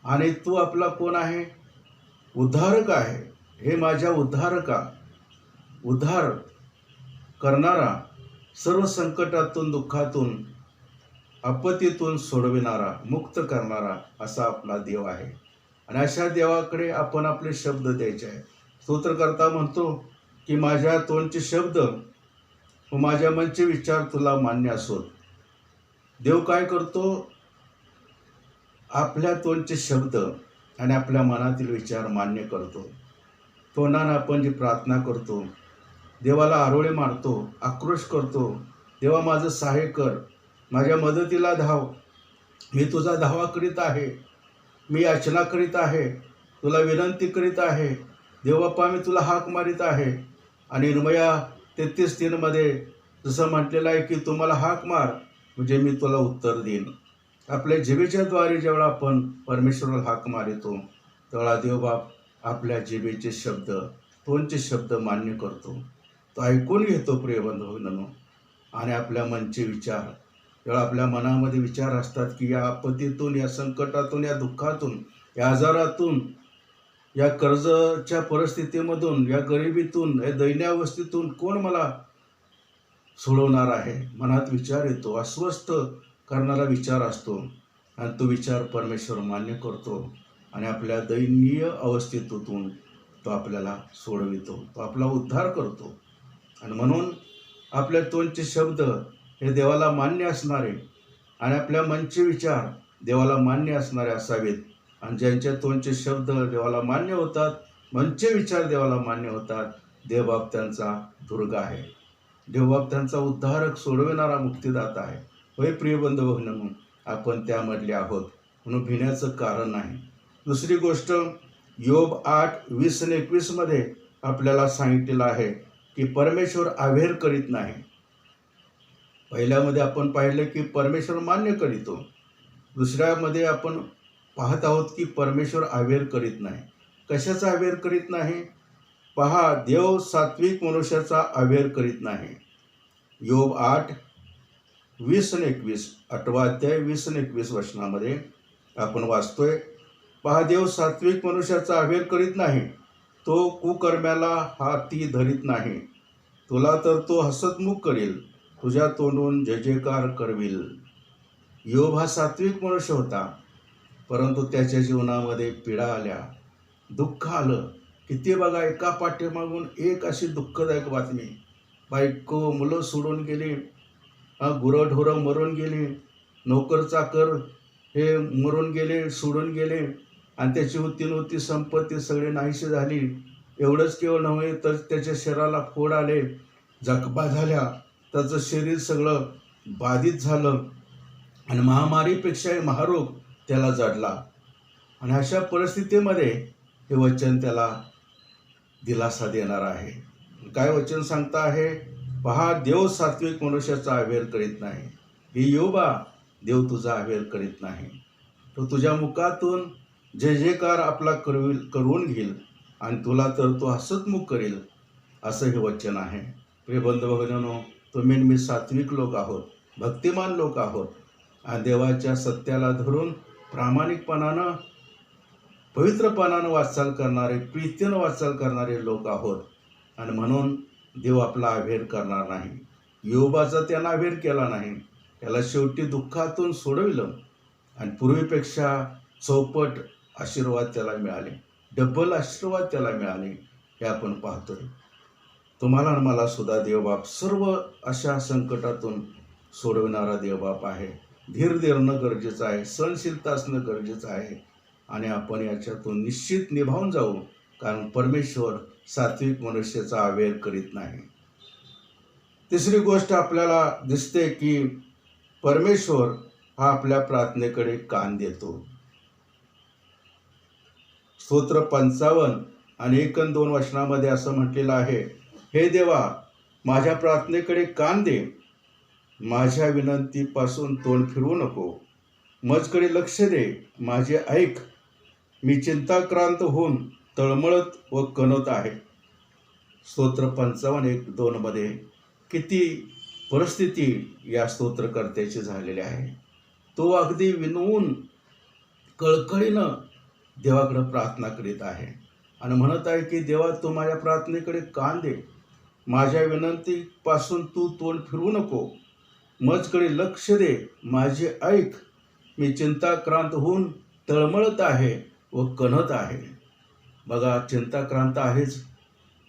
आणि तू आपला कोण आहे? उद्धारक आहे. हे माझ्या उद्धारका, उद्धार करणारा, सर्व संकटातून, दुःखातून, आपत्तीतून सोडविणारा, मुक्त करणारा असा आपला देव आहे. आणि अशा देवाकडे आपण आपले शब्द द्यायचे आहे. स्तोत्रकर्ता म्हणतो की माझ्या तोंडचे शब्द व माझ्या मनचे विचार तुला मान्य असोत. देव काय करतो? आपल्या तोंडचे शब्द आणि आपल्या मनातील विचार मान्य करतो. तोंडानं आपण जी प्रार्थना करतो, देवाला आरोळे मारतो, आक्रोश करतो, देवा माझं सहाय्य कर, माझ्या मदतीला धाव, मी तुझा धावा करीत आहे, मी याचना करीत आहे, तुला विनंती करीत आहे, देवबाप्पा मी तुला हाक मारित आहे. आणि इर्मया 33:3 जसं म्हटलेलं आहे की तुम्हाला हाक मार म्हणजे मी तुला उत्तर देईन. आपल्या जिभेच्या द्वारे जेव्हा आपण परमेश्वराला हाक मारितो, तेव्हा देवबाप आपल्या जिभेचे शब्द, तोंडचे शब्द मान्य करतो. तो ऐकून घेतो प्रिय बंधूंनो. आणि आपल्या मनचे विचार, जेव्हा आपल्या मनामध्ये विचार असतात की या आपत्तीतून, या संकटातून, या दुःखातून, या आजारातून, या कर्जाच्या परिस्थितीमधून, या गरिबीतून, या दैन्यावस्थेतून कोण मला सोडवणार आहे? मनात विचार येतो, अस्वस्थ करणारा विचार असतो. आणि तो विचार परमेश्वर मान्य करतो आणि आपल्या दैनीय अवस्थेतून तो आपल्याला सोडवितो, तो आपला उद्धार करतो. आणि म्हणून आपल्या तोंडचे शब्द हे देवाला मान्य असणारे आणि आपल्या मनचे विचार देवाला मान्य असणारे असावेत. आणि ज्यांच्या तोंडचे शब्द देवाला मान्य होतात, मनचे विचार देवाला मान्य होतात, देवबाप त्यांचा दुर्ग आहे, देवबाप त्यांचा उद्धारक, सोडविणारा, मुक्तिदाता आहे. होय प्रिय बंधू भगिनींनो, आपण त्यामधले आहोत म्हणून भिण्याचं कारण नाही. दुसरी गोष्ट, योब 8:20-21 आपल्याला सांगितलेलं आहे की परमेश्वर अव्हेर करीत नाही. पहिल्यामध्ये आपण पाहिलं की परमेश्वर मान्य करीतो. दुसऱ्यामध्ये आपण पाहत आहोत की परमेश्वर अव्हेर करीत नाही. कशाचा अव्हेर करीत नाही? पहा, देव सात्विक मनुष्याचा अव्हेर करीत नाही. योब 8:20-21 8वा अध्याय 20-21 आपण वाचतोय, पहा देव सात्विक मनुष्याचा अव्हेर करीत नाही, तो कुकर्म्याला हाती धरीत नाही. तुला तर तो हसतमुख करील, तुझ्या तोंडून जय जयकार करविल. योब हा सात्विक मनुष्य होता, परंतु त्याच्या जीवनामध्ये पीडा आल्या, दुःख आलं. किती बघा, एका पाठीमागून एक अशी दुःखदायक बातमी. बायको, मुलं सोडून गेली, गुरंढोरं मरून गेली, नोकर चाकर हे मरून गेले, सोडून गेले. आणि त्याची होती संपत्ती सगळी नाहीशी झाली. एवढंच केवळ नव्हे तर त्याच्या शरीराला फोड आले, जखमा झाल्या, त्याचं शरीर सगळं बाधित झालं आणि महामारीपेक्षाही महारोग त्याला जडला. आणि अशा परिस्थितीमध्ये हे वचन त्याला दिलासा देणार आहे. काय वचन सांगता आहे? पहा, देव सात्विक मनुष्याचा अव्हेर करीत नाही. हे योबा, देव तुझा अव्हेर करीत नाही. तो तुझ्या मुखातून जय जयकार आपला करून घेईल आणि तुला तर तो हसतमुख करेल, असं हे वचन आहे. प्रिय बंधू भगिनींनो, तुम्ही मी सात्विक लोक आहोत, भक्तिमान लोक आहोत आणि देवाच्या सत्याला धरून प्रामाणिकपणानं, पवित्रपणानं वाटचाल करणारे, प्रीतीनं वाटचाल करणारे लोक आहोत. आणि म्हणून देव आपला अव्हेर करणार नाही. योबाचा त्यानं अव्हेर केला नाही. त्याला शेवटी दुःखातून सोडविलं आणि पूर्वीपेक्षा चौपट आशीर्वाद त्याला मिळाले, डबल आशीर्वाद त्याला मिळाले. हे आपण पाहतोय. तुम्हाला आणि मला सुद्धा देवबाप सर्व अशा संकटातून सोडविणारा देवबाप आहे. धीर धरणं गरजेचं आहे, सहनशीलता असणं गरजेचं आहे. आणि आपण याच्यातून निश्चित निभावून जाऊ, कारण परमेश्वर सात्विक मनुष्याचा अवहेर करीत नाही. तिसरी गोष्ट आपल्याला दिसते की परमेश्वर हा आपल्या प्रार्थनेकडे कान देतो. स्तोत्र 55 आणि 1 आणि 2 वचनामध्ये असं म्हटलेलं आहे, हे देवा माझ्या प्रार्थनेकडे कान दे, माझ्या विनंतीपासून तोंड फिरवू नको, मजकडे लक्ष दे, माझे ऐक, मी चिंताक्रांत होऊन तळमळत व कणत आहे. स्तोत्र 55 1, 2 मध्ये किती परिस्थिती या स्तोत्रकर्त्याची झालेली आहे. तो अगदी विनवून कळकळीनं देवाकडे प्रार्थना करीत आहे आणि म्हणत आहे की देवा तू माझ्या प्रार्थनेकडे कान दे, माझ्या विनंतीपासून तू तोंड फिरवू नको, मजकडे लक्ष दे, माझे ऐक, मी चिंताक्रांत होऊन तळमळत आहे व कणत आहे. बघा, चिंताक्रांत आहेच,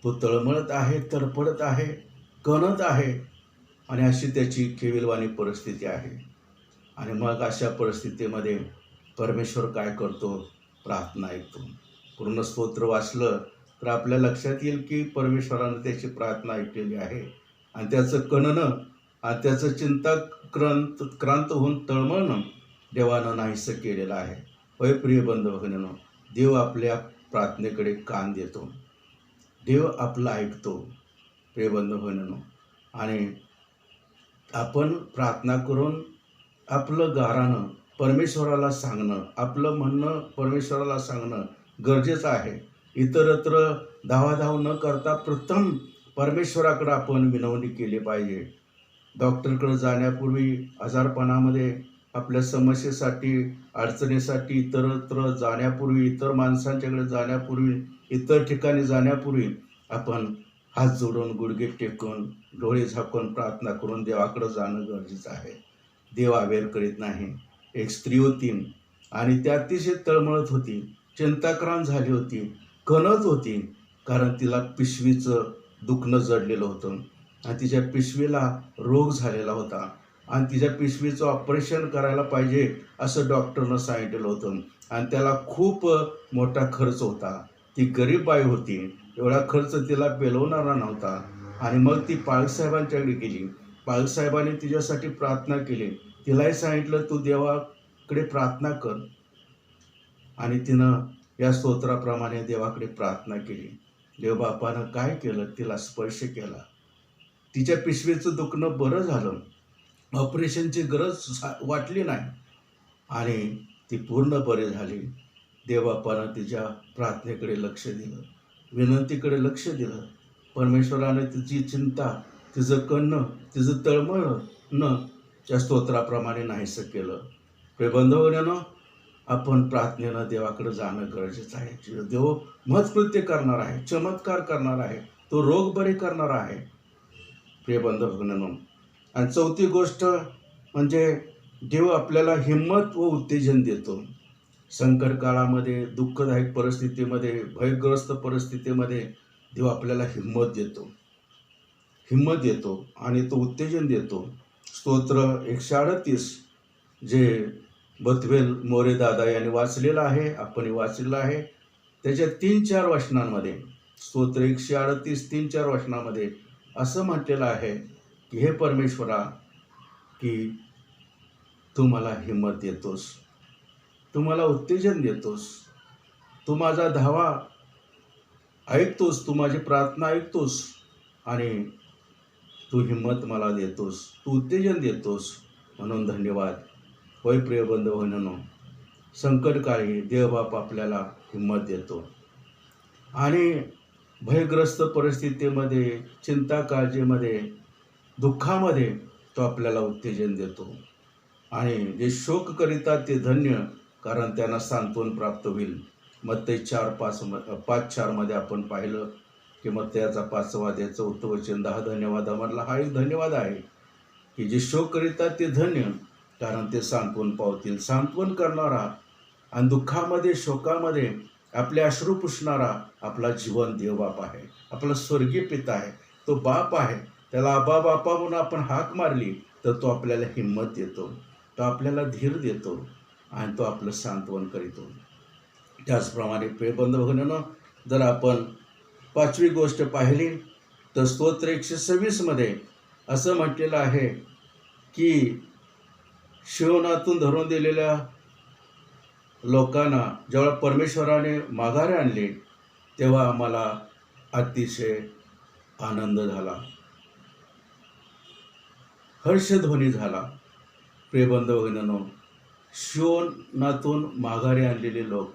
तो तळमळत आहे, तडफडत आहे, कणत आहे आणि अशी त्याची केविलवाणी परिस्थिती आहे. आणि मग अशा परिस्थितीमध्ये परमेश्वर काय करतो? प्रार्थना ऐकतो. पूर्ण स्तोत्र वाचलं तर आपल्या लक्षात येईल की परमेश्वरानं त्याची प्रार्थना ऐकलेली आहे आणि त्याचं कणणं आणि त्याचं चिंताक्रांत होऊन तळमळणं देवानं नाहीसं केलेलं आहे. होय प्रिय बंधू भगिनींनो, देव आपल्या प्रार्थनेकडे कान देतो, देव आपलं ऐकतो प्रिय बंधू भगिनींनो. आणि आपण प्रार्थना करून आपलं गारानं परमेश्वराला सांगणं, आपलं म्हणणं परमेश्वराला सांगणं गरजेचं आहे. इतरत्र धावाधाव न करता प्रथम परमेश्वराकडे आपण विनवणी केली पाहिजे. डॉक्टरकडे जाण्यापूर्वी, आजारपणामध्ये आपल्या समस्येसाठी, अडचणीसाठी इतरत्र जाण्यापूर्वी, इतर माणसांच्याकडे जाण्यापूर्वी, इतर ठिकाणी जाण्यापूर्वी आपण हात जोडून, गुडघे टेकून, डोळे झाकून प्रार्थना करून देवाकडे जाणं गरजेचं आहे. देव अवहेर करीत नाही. एक स्त्री होती आणि ती अतिशय तळमळत होती, चिंताक्रांत झाली होती, कणत होती, कारण तिला पिशवीचं दुखणं जडलेलं होतं आणि तिच्या पिशवीला रोग झालेला होता आणि तिच्या पिशवीचं ऑपरेशन करायला पाहिजे असं डॉक्टरनं सांगितलेलं होतं आणि त्याला खूप मोठा खर्च होता. ती गरीब बाई होती, एवढा खर्च तिला पेलवणारा नव्हता. आणि मग ती पाळसाहेबांच्याकडे गेली. पाळसाहेबांनी तिच्यासाठी प्रार्थना केली. तिलाही सांगितलं तू देवाकडे प्रार्थना कर. आणि तिनं या स्तोत्राप्रमाणे देवाकडे प्रार्थना केली. देवबापानं काय केलं? तिला स्पर्श केला. तिच्या पिशवीचं दुखणं बरं झालं, ऑपरेशनची गरज वाटली नाही आणि ती पूर्ण बरी झाली. देवबापानं तिच्या प्रार्थनेकडे लक्ष दिलं, विनंतीकडे लक्ष दिलं. परमेश्वराने तिची चिंता, तिचं कणणं, तिचं तळमळणं त्या स्तोत्राप्रमाणे नाहीसं केलं. प्रियबंधूंनो, आपण प्रार्थनेनं देवाकडे जाणं गरजेचं आहे. देव महत्कृत्य करणार आहे, चमत्कार करणार आहे, तो रोग बरे करणार आहे प्रियबंधूंनो. आणि चौथी गोष्ट म्हणजे देव आपल्याला हिंमत व उत्तेजन देतो. संकट काळामध्ये, दुःखदायक परिस्थितीमध्ये, भयग्रस्त परिस्थितीमध्ये देव आपल्याला हिंमत देतो आणि तो उत्तेजन देतो. स्तोत्र 138 जे बथवेल मोरे दादा यांनी वाचलेलं आहे, आपण वाचलेलं आहे, त्याच्या 3-4 वचनांमध्ये, स्तोत्र 138 3-4 वचनामध्ये असं म्हटलेलं आहे की हे परमेश्वरा, की तू मला हिंमत देतोस, तू मला उत्तेजन देतोस, तू माझा धावा ऐकतोस, तू माझी प्रार्थना ऐकतोस आणि तू हिंमत मला देतोस, तू उत्तेजन देतोस, म्हणून धन्यवाद. होय प्रिय बंधू भगिनींनो, संकटकाळी देवबाप आपल्याला हिंमत देतो आणि भयग्रस्त परिस्थितीमध्ये, चिंता काळजीमध्ये, दुःखामध्ये तो आपल्याला उत्तेजन देतो. आणि जे शोक करीतात ते धन्य, कारण त्यांना सांत्वन प्राप्त होईल. मत्तई 4:5-4 मध्ये आपण पाहिलं की मत्तयाचा 5वा अध्याय 4थं वचन 10 धन्यवादामधला हा एक धन्यवाद आहे की जे शोक करीतात ते धन्य, कारण ते सांत्वन पावतील. सांत्वन करणारा आणि दुःखामध्ये, शोकामध्ये आपले अश्रू पुसणारा आपला जीवन देवबाप आहे, आपला स्वर्गीय पिता आहे, तो बाप आहे. त्याला आबा बापा म्हणून आपण हाक मारली तर तो आपल्याला हिंमत देतो, तो आपल्याला धीर देतो आणि तो आपलं सांत्वन करीतो. त्याचप्रमाणे प्रियबंधू भगिनींनो, जर आपण 5वी गोष्ट पाहिली तर स्तोत्र 126 मध्ये असं म्हटलेलं आहे की शिवनातून धरून दिलेल्या लोकांना जेव्हा परमेश्वराने माघारी आणले तेव्हा आम्हाला अतिशय आनंद झाला, हर्षध्वनी झाला. प्रियबंधू भगिनींनो, शिवनातून माघारी आणलेले लोक,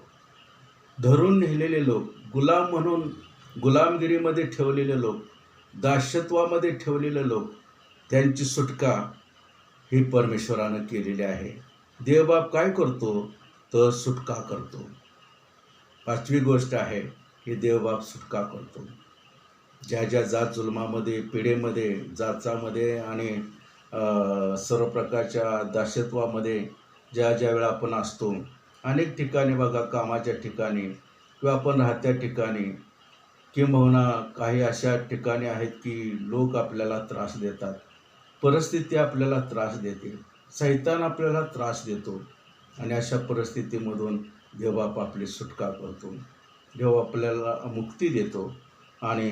धरून नेलेले लोक, गुलाम म्हणून गुलामगिरीमध्ये ठेवलेले लोक, दास्यत्वामध्ये ठेवलेले लोक, त्यांची सुटका ही परमेश्वरानं केलेली आहे. देवबाप काय करतो तर सुटका करतो. 5वी गोष्ट आहे की देवबाप सुटका करतो. ज्या ज्या जात जुलमामध्ये, पिढेमध्ये, जाचामध्ये आणि सर्व प्रकारच्या दास्यत्वामध्ये ज्या ज्या वेळा आपण असतो, अनेक ठिकाणी बघा, कामाच्या ठिकाणी किंवा आपण राहत्या ठिकाणी किंबहुना काही अशा ठिकाणी आहेत की लोक आपल्याला त्रास देतात, परिस्थिती आपल्याला त्रास देते, सैतान आपल्याला त्रास देतो. आणि अशा परिस्थितीमधून देवबाप आपली सुटका करतो, देव आपल्याला मुक्ती देतो आणि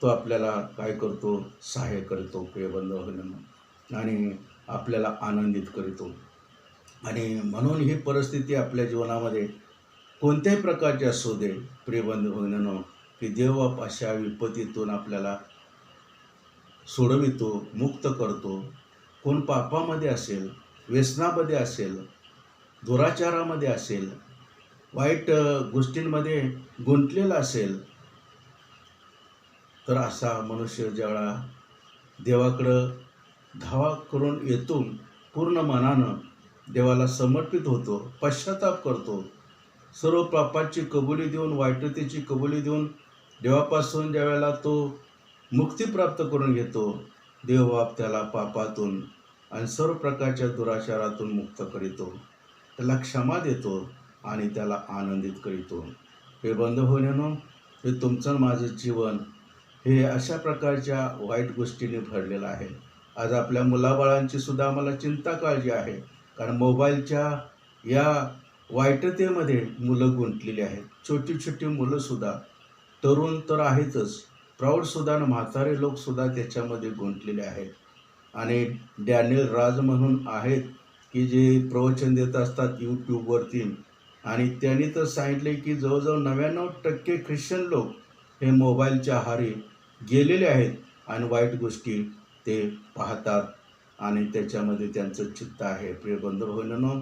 तो आपल्याला काय करतो, सहाय्य करतो प्रियबंधू भगिनींनो, आणि आपल्याला आनंदित करतो. आणि म्हणून ही परिस्थिती आपल्या जीवनामध्ये कोणत्याही प्रकारची असू दे प्रियबंधू भगिनींनो, की देवबाप अशा विपत्तीतून आपल्याला सोडवितो, मुक्त करतो. कोण पापामध्ये असेल, व्यसनामध्ये असेल, दुराचारामध्ये असेल, वाईट गोष्टींमध्ये गुंतलेला असेल, तर असा मनुष्य ज्यावेळा देवाकडं धावा करून येतो, पूर्ण मनानं देवाला समर्पित होतो, पश्चाताप करतो, सर्व पापाची कबुली देऊन, वाईटतेची कबुली देऊन देवापासून ज्यावेळेला तो मुक्ती प्राप्त करून घेतो, देवबाप त्याला पापातून आणि सर्व प्रकारच्या दुराचारातून मुक्त करीतो, त्याला क्षमा देतो आणि त्याला आनंदित करीतो. हे बंधू भगिनींनो, हे तुमचं माझं जीवन हे अशा प्रकारच्या वाईट गोष्टीने भरलेलं आहे. आज आपल्या मुलाबाळांची सुद्धा आम्हाला चिंता काळजी आहे, कारण मोबाईलच्या या वाईटतेमध्ये मुलं गुंतलेली आहेत. छोटी छोटी मुलंसुद्धा, तरुण तर आहेतच, प्रौढसुद्धा आणि म्हातारे लोकसुद्धा त्याच्यामध्ये गुंतलेले आहेत. आणि डॅनियल राज म्हणून आहेत की जे प्रवचन देत असतात यूट्यूबवरती, आणि त्यांनी तर सांगितले की जवळजवळ 99% ख्रिश्चन लोक हे मोबाईलच्या आहारी गेलेले आहेत आणि वाईट गोष्टी ते पाहतात आणि त्याच्यामध्ये त्यांचं चित्त आहे. प्रिय बंधू भगिनींनो,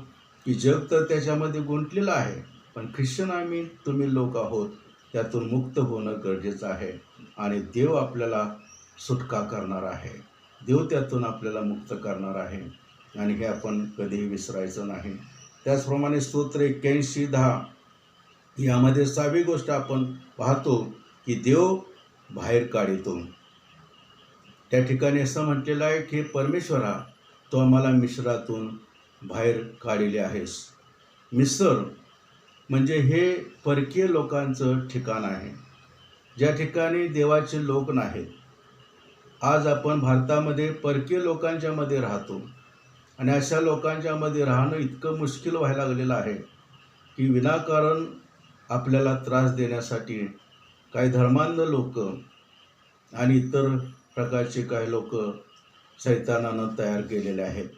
की जग तर त्याच्यामध्ये गुंतलेलं आहे, पण ख्रिश्चन आम्ही तुम्ही लोक आहोत, त्यातून मुक्त होणं गरजेचं आहे. आणि देव आपल्याला सुटका करणार आहे, देव त्यातून आपल्याला मुक्त करणार आहे, आणि हे आपण कधीही विसरायचं नाही. त्याचप्रमाणे स्तोत्र 81:10 यामध्ये 6वी गोष्ट आपण पाहतो की देव बाहेर काढतो. त्या ठिकाणी असं म्हटलेलं आहे की परमेश्वरा, तो आम्हाला मिस्रातून बाहेर काढलेले आहेस. मिस्र म्हणजे हे परकीय लोकांचं ठिकाण आहे, ज्या ठिकाणी देवाचे लोक नाहीत. आज आपण भारतामध्ये परकीय लोकांच्या मध्ये राहतो आणि अशा लोकांच्या मध्ये राहणं इतकं मुश्किल व्हायला लागलेलं आहे की विनाकारण आपल्याला त्रास देण्यासाठी काही धर्मांध लोक आणि इतर प्रकारचे काही लोक सैतानानं तयार केलेले आहेत,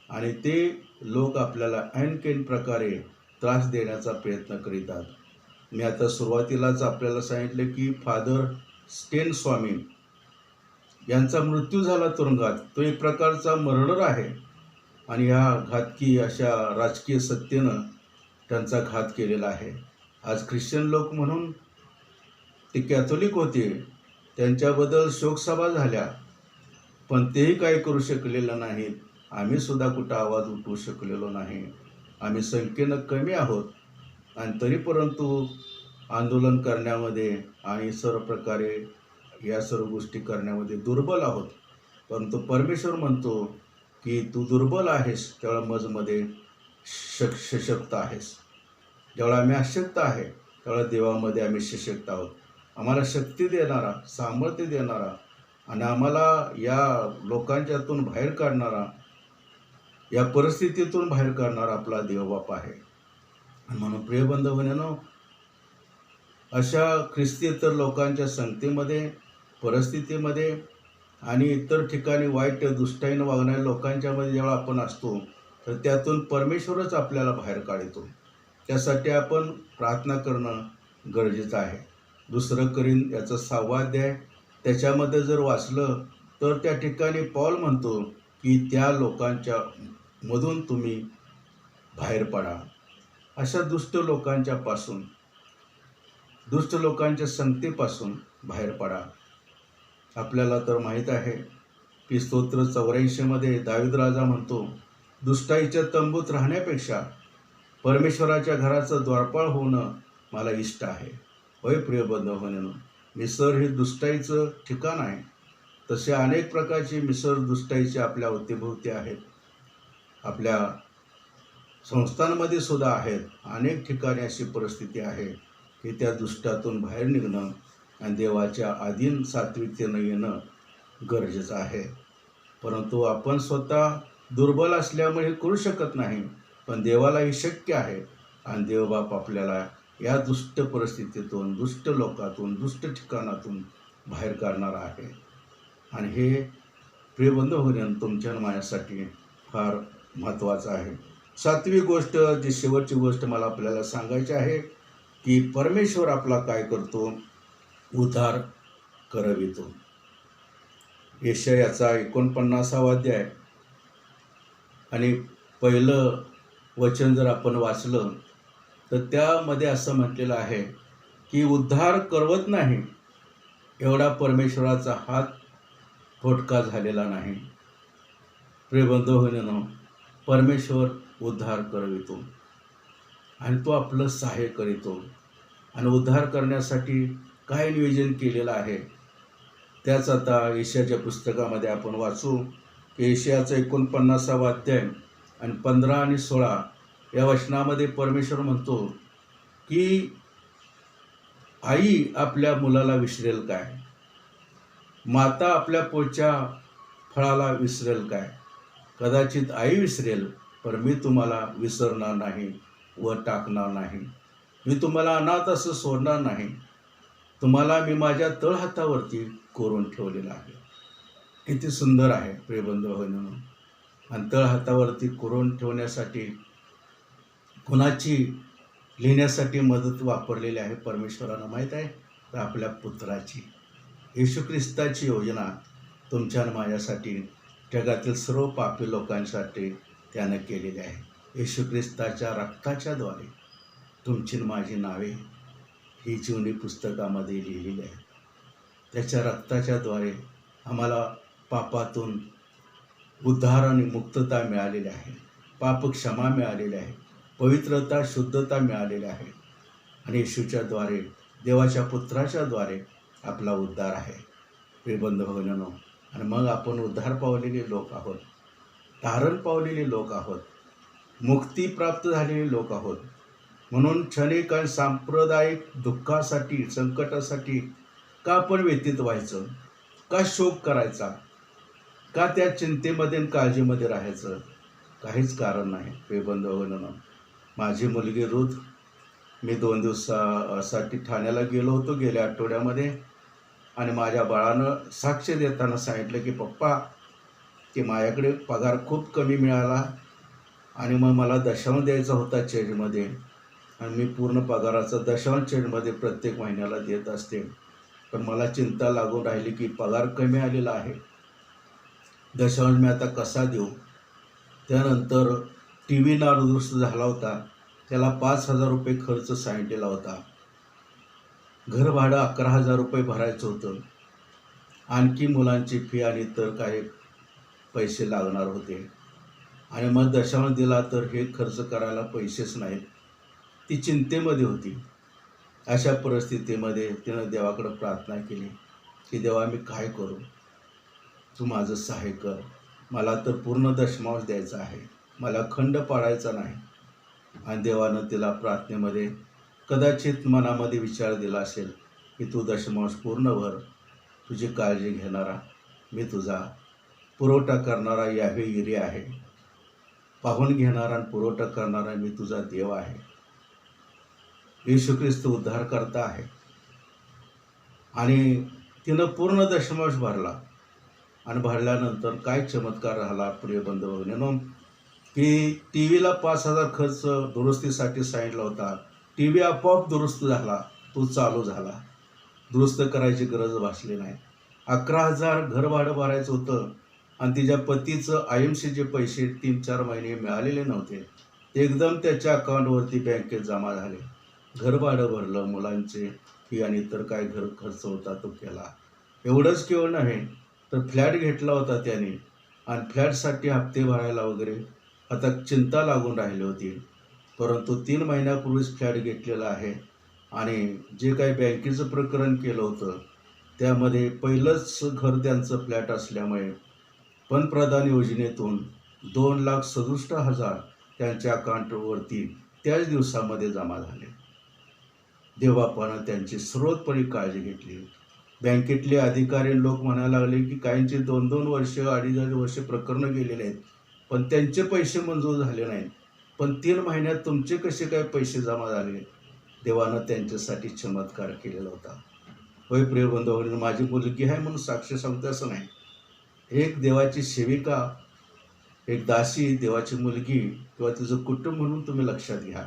आणि ते लोक आपल्याला ऐनकेन प्रकारे त्रास देण्याचा प्रयत्न करीतात. मी आता सुरुवातीलाच आपल्याला सांगितले की फादर स्टेन स्वामी यांचा मृत्यू झाला तुरुंगात. तो एक प्रकारचा मर्डर आहे आणि ह्या घातकी अशा राजकीय सत्तेनं त्यांचा घात केलेला आहे. आज ख्रिश्चन लोक म्हणून ते कॅथोलिक होते, त्यांच्याबद्दल शोकसभा झाल्या, पण तेही काही करू शकलेलं नाहीत. आम्ही सुद्धा कुठं आवाज उठवू शकलेलो नाही. आम्ही संख्येनं कमी आहोत आणि तरी परंतु आंदोलन करण्यामध्ये आणि सर्व प्रकारे या सर्व गोष्टी करण्यामध्ये दुर्बल आहोत. परंतु परमेश्वर म्हणतो की तू दुर्बल आहेस, त्यावेळा मजमध्ये सशक्त आहेस. ज्यावेळा आम्ही अशक्त आहे त्यावेळा देवामध्ये आम्ही सशक्त आहोत. आम्हाला शक्ती देणारा, सामर्थ्य देणारा आणि आम्हाला या लोकांच्यातून बाहेर काढणारा, या परिस्थितीतून बाहेर काढणारा आपला देवबाप आहे. म्हणून प्रिय बंधू भगिनींनो, अशा ख्रिस्तीयेतर लोकांच्या संगतीमध्ये, परिस्थितीमध्ये आणि इतर ठिकाणी वाईट दुष्टाईनं वागणाऱ्या लोकांच्यामध्ये जेव्हा आपण असतो, तर त्यातून परमेश्वरच आपल्याला बाहेर काढतो. त्यासाठी आपण प्रार्थना करणं गरजेचं आहे. दुसरं करीन याचं 6वा अध्याय त्याच्यामध्ये जर वाचलं तर त्या ठिकाणी पौल म्हणतो की त्या लोकांच्या मधून तुम्ही बाहेर पडा. अशा दुष्ट लोकांच्या संगतीपासून बाहेर पडा. आपल्याला तर माहीत आहे की स्तोत्र 84 दावीद राजा म्हणतो, दुष्टाईच्या तंबूत राहण्यापेक्षा परमेश्वराच्या घराचं द्वारपाळ होणं मला इष्ट आहे. होय प्रिय बंधूंनो, मिसर हे दुष्टाईचं ठिकाण आहे. तसे अनेक प्रकारचे मिसर दुष्टाईचे आपल्या अवतीभोवती आहेत. आपल्या संस्थांमध्ये सुद्धा आहेत. अनेक ठिकाणी अशी परिस्थिती आहे की त्या दुष्टातून बाहेर निघणं आणि देवाच्या आधीन सात्विकतेनं येणं गरजेचं आहे. परंतु आपण स्वतः दुर्बल असल्यामुळे हे करू शकत नाही, पण देवालाही शक्य आहे. आणि देवबाप आपल्याला या दुष्ट परिस्थितीतून, दुष्ट लोकातून, दुष्ट ठिकाणातून बाहेर काढणार आहे. आणि हे प्रिय बंधूंनो, तुमच्या माझ्यासाठी फार महत्त्वाचं आहे. 7वी गोष्ट, जी शेवटची गोष्ट मला आपल्याला सांगायची आहे की परमेश्वर आपला काय करतो? उद्धार करवितो. यशायाचा 49वा अध्याय आणि पहिलं वचन जर आपण वाचलं तर त्यामध्ये असं म्हटलेलं आहे की उद्धार करवत नाही एवढा परमेश्वराचा हात फुटका झालेला नाही. प्रिय बंधूंनो, परमेश्वर उद्धार करवितो आणि तो आपलं सहाय्य करीतो. आणि उद्धार करण्यासाठी काय नियोजन केलेलं आहे त्याच आता यशाच्या पुस्तकामध्ये आपण वाचू की यशाचा 49वा अध्याय आणि 15 आणि 16 या वचनामध्ये परमेश्वर म्हणतो की आई आपल्या मुलाला विसरेल काय? माता आपल्या पोटच्या फळाला विसरेल काय? कदाचित आई विसरेल, पण मी तुम्हाला विसरणार नाही व टाकणार नाही. मी तुम्हाला अनाथ असं सोडणार नाही. तुम्हाला मी माझ्या तळहातावरती कोरून ठेवलेलं आहे. किती सुंदर आहे प्रिय बंधूंनो. आणि तळहातावरती कोरून ठेवण्यासाठी कुणाची लिहिण्यासाठी मदत वापरलेली आहे परमेश्वरानं माहीत आहे? तर आपल्या पुत्राची, येशू ख्रिस्ताची योजना तुमच्या आणि माझ्यासाठी, जगातील सर्व पापी लोकांसाठी त्यानं केलेली आहे. येशू ख्रिस्ताच्या रक्ताच्याद्वारे तुमची माझी नावे ही जीवनी पुस्तकामध्ये लिहिलेली आहे. त्याच्या रक्ताच्याद्वारे आम्हाला पापातून उद्धार आणि मुक्तता मिळालेली आहे. पाप क्षमा मिळालेली आहे. पवित्रता, शुद्धता मिळालेली आहे. आणि येशूच्याद्वारे, देवाच्या पुत्राच्याद्वारे आपला उद्धार आहे. प्रिय बंधूंनो, आणि मग आपण उद्धार पावलेले लोक आहोत, तारण पावलेले लोक आहोत, मुक्ती प्राप्त झालेले लोक आहोत. म्हणून क्षणिक आणि सांप्रदायिक दुःखासाठी, संकटासाठी का आपण व्यतीत व्हायचं? का शोक करायचा? का त्या चिंतेमध्ये आणि काळजीमध्ये राहायचं? काहीच कारण नाही. प्रिय बंधूंनो, माझी मुलगी रुथ, मी 2 दिवसासाठी ठाण्याला गेलो होतो गेल्या आठवड्यामध्ये. आणि माझ्या बाळानं साक्ष देताना सांगितलं की पप्पा, की माझ्याकडे पगार खूप कमी मिळाला आणि मग मला दशांश द्यायचा होता चेंजमध्ये. आणि मी पूर्ण पगाराचा दशांश चेंजमध्ये प्रत्येक महिन्याला देत असते. पण मला चिंता लागून राहिली की पगार कमी आलेला आहे, दशांश मी आता कसा देऊ? त्यानंतर टी व्ही नादुरुस्त झाला होता, त्याला 5,000 रुपये खर्च सांगितलेला होता. घर भाडं 11,000 रुपये भरायचं होतं. आणखी मुलांची फी आणि इतर काही पैसे लागणार होते. आणि मग दशांश दिला तर हे खर्च करायला पैसेच नाहीत. ती चिंतेमध्ये होती. अशा परिस्थितीमध्ये तिनं देवाकडे प्रार्थना केली की देवा, मी काय करू? तू माझं सहाय्य कर. मला तर पूर्ण दशमांश द्यायचा आहे, मला खंड पाडायचा नाही. आणि देवानं तिला प्रार्थनेमध्ये कदाचित मनामध्ये विचार दिला असेल की तू दशमांश पूर्ण भर, तुझी काळजी घेणारा मी तुझा पुरवठा करणारा यावे इरे आहे. पाहून घेणारा आणि पुरवठा करणारा मी तुझा देव आहे. येशू ख्रिस्त उद्धार करता आहे. आणि तिनं पूर्ण दशमांश भरला. आणि भरल्यानंतर काय चमत्कार झाला प्रिय बंधू भगिनींनो, की टी व्हीला 5,000 खर्च दुरुस्तीसाठी सांगितला होता. टी व्ही आपोआप दुरुस्त झाला, तो चालू झाला. दुरुस्त करायची गरज भासली नाही. 11,000 घर भाडं भरायचं होतं आणि तिच्या पतीचं IMCचे पैसे 3-4 महिने मिळालेले नव्हते. ते एकदम त्याच्या अकाउंटवरती बँकेत जमा झाले. घर भाडं भरलं, मुलांचे फी आणि इतर काय घर खर्च होता तो केला. एवढंच केवळ नव्हे तर फ्लॅट घेतला होता त्याने आणि फ्लॅटसाठी हप्ते भरायला वगैरे आता चिंता लागून राहिली होती. परंतु 3 महिन्यापूर्वीच फ्लॅट घेतलेला आहे आणि जे काही बँकेचं प्रकरण केलं होतं त्यामध्ये पहिलंच घर त्यांचं फ्लॅट असल्यामुळे पंतप्रधान योजनेतून 2,67,000 त्यांच्या अकाउंटवरती त्याच दिवसामध्ये जमा झाले. देवबापानं त्यांची सर्वोत्परी काळजी घेतली. बँकेतले अधिकारी लोक म्हणायला लागले की काहींची 2-2 वर्ष 2.5 वर्ष प्रकरणं गेलेले आहेत, पण त्यांचे पैसे मंजूर झाले नाहीत. पण 3 महिन्यात तुमचे कसे काय पैसे जमा झाले? देवानं त्यांच्यासाठी चमत्कार केलेला होता. होय प्रिय बंधू भगिनींनो, माझी मुलगी आहे म्हणून साक्ष सांगतो असं नाही. एक देवाची सेविका, एक दासी, देवाची मुलगी किंवा तिचं कुटुंब म्हणून तुम्ही लक्षात घ्या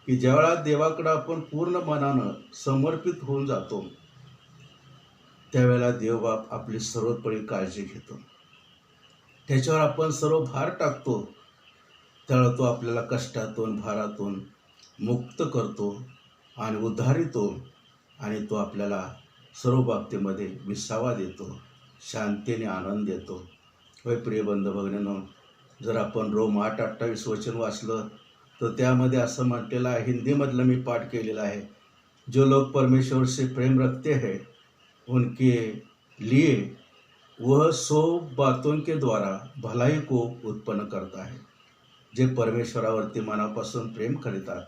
की ज्यावेळा देवाकडं आपण पूर्ण मनानं समर्पित होऊन जातो त्यावेळेला देवबाप आपली सर्वोपरी काळजी घेतो. त्याच्यावर आपण सर्व भार टाकतो, त्यावेळेला तो आपल्याला कष्टातून भारातून मुक्त करतो आणि उद्धारितो आणि तो आपल्याला सर्व बाबतीमध्ये विसावा देतो, शांतीने आनंद देतो. होय प्रिय बंधू भगिनींनो, जर आपण रोम 8:28 वचन वाचलं तर त्यामध्ये असं म्हटलेलं आहे, हिंदीमधलं मी पाठ केलेलं आहे, जो लोग परमेश्वर से प्रेम रखते हैं उनके लिए वह 100 बातों के द्वारा भलाई को उत्पन्न करता है. जे परमेश्वरावरती मनापासून प्रेम करतात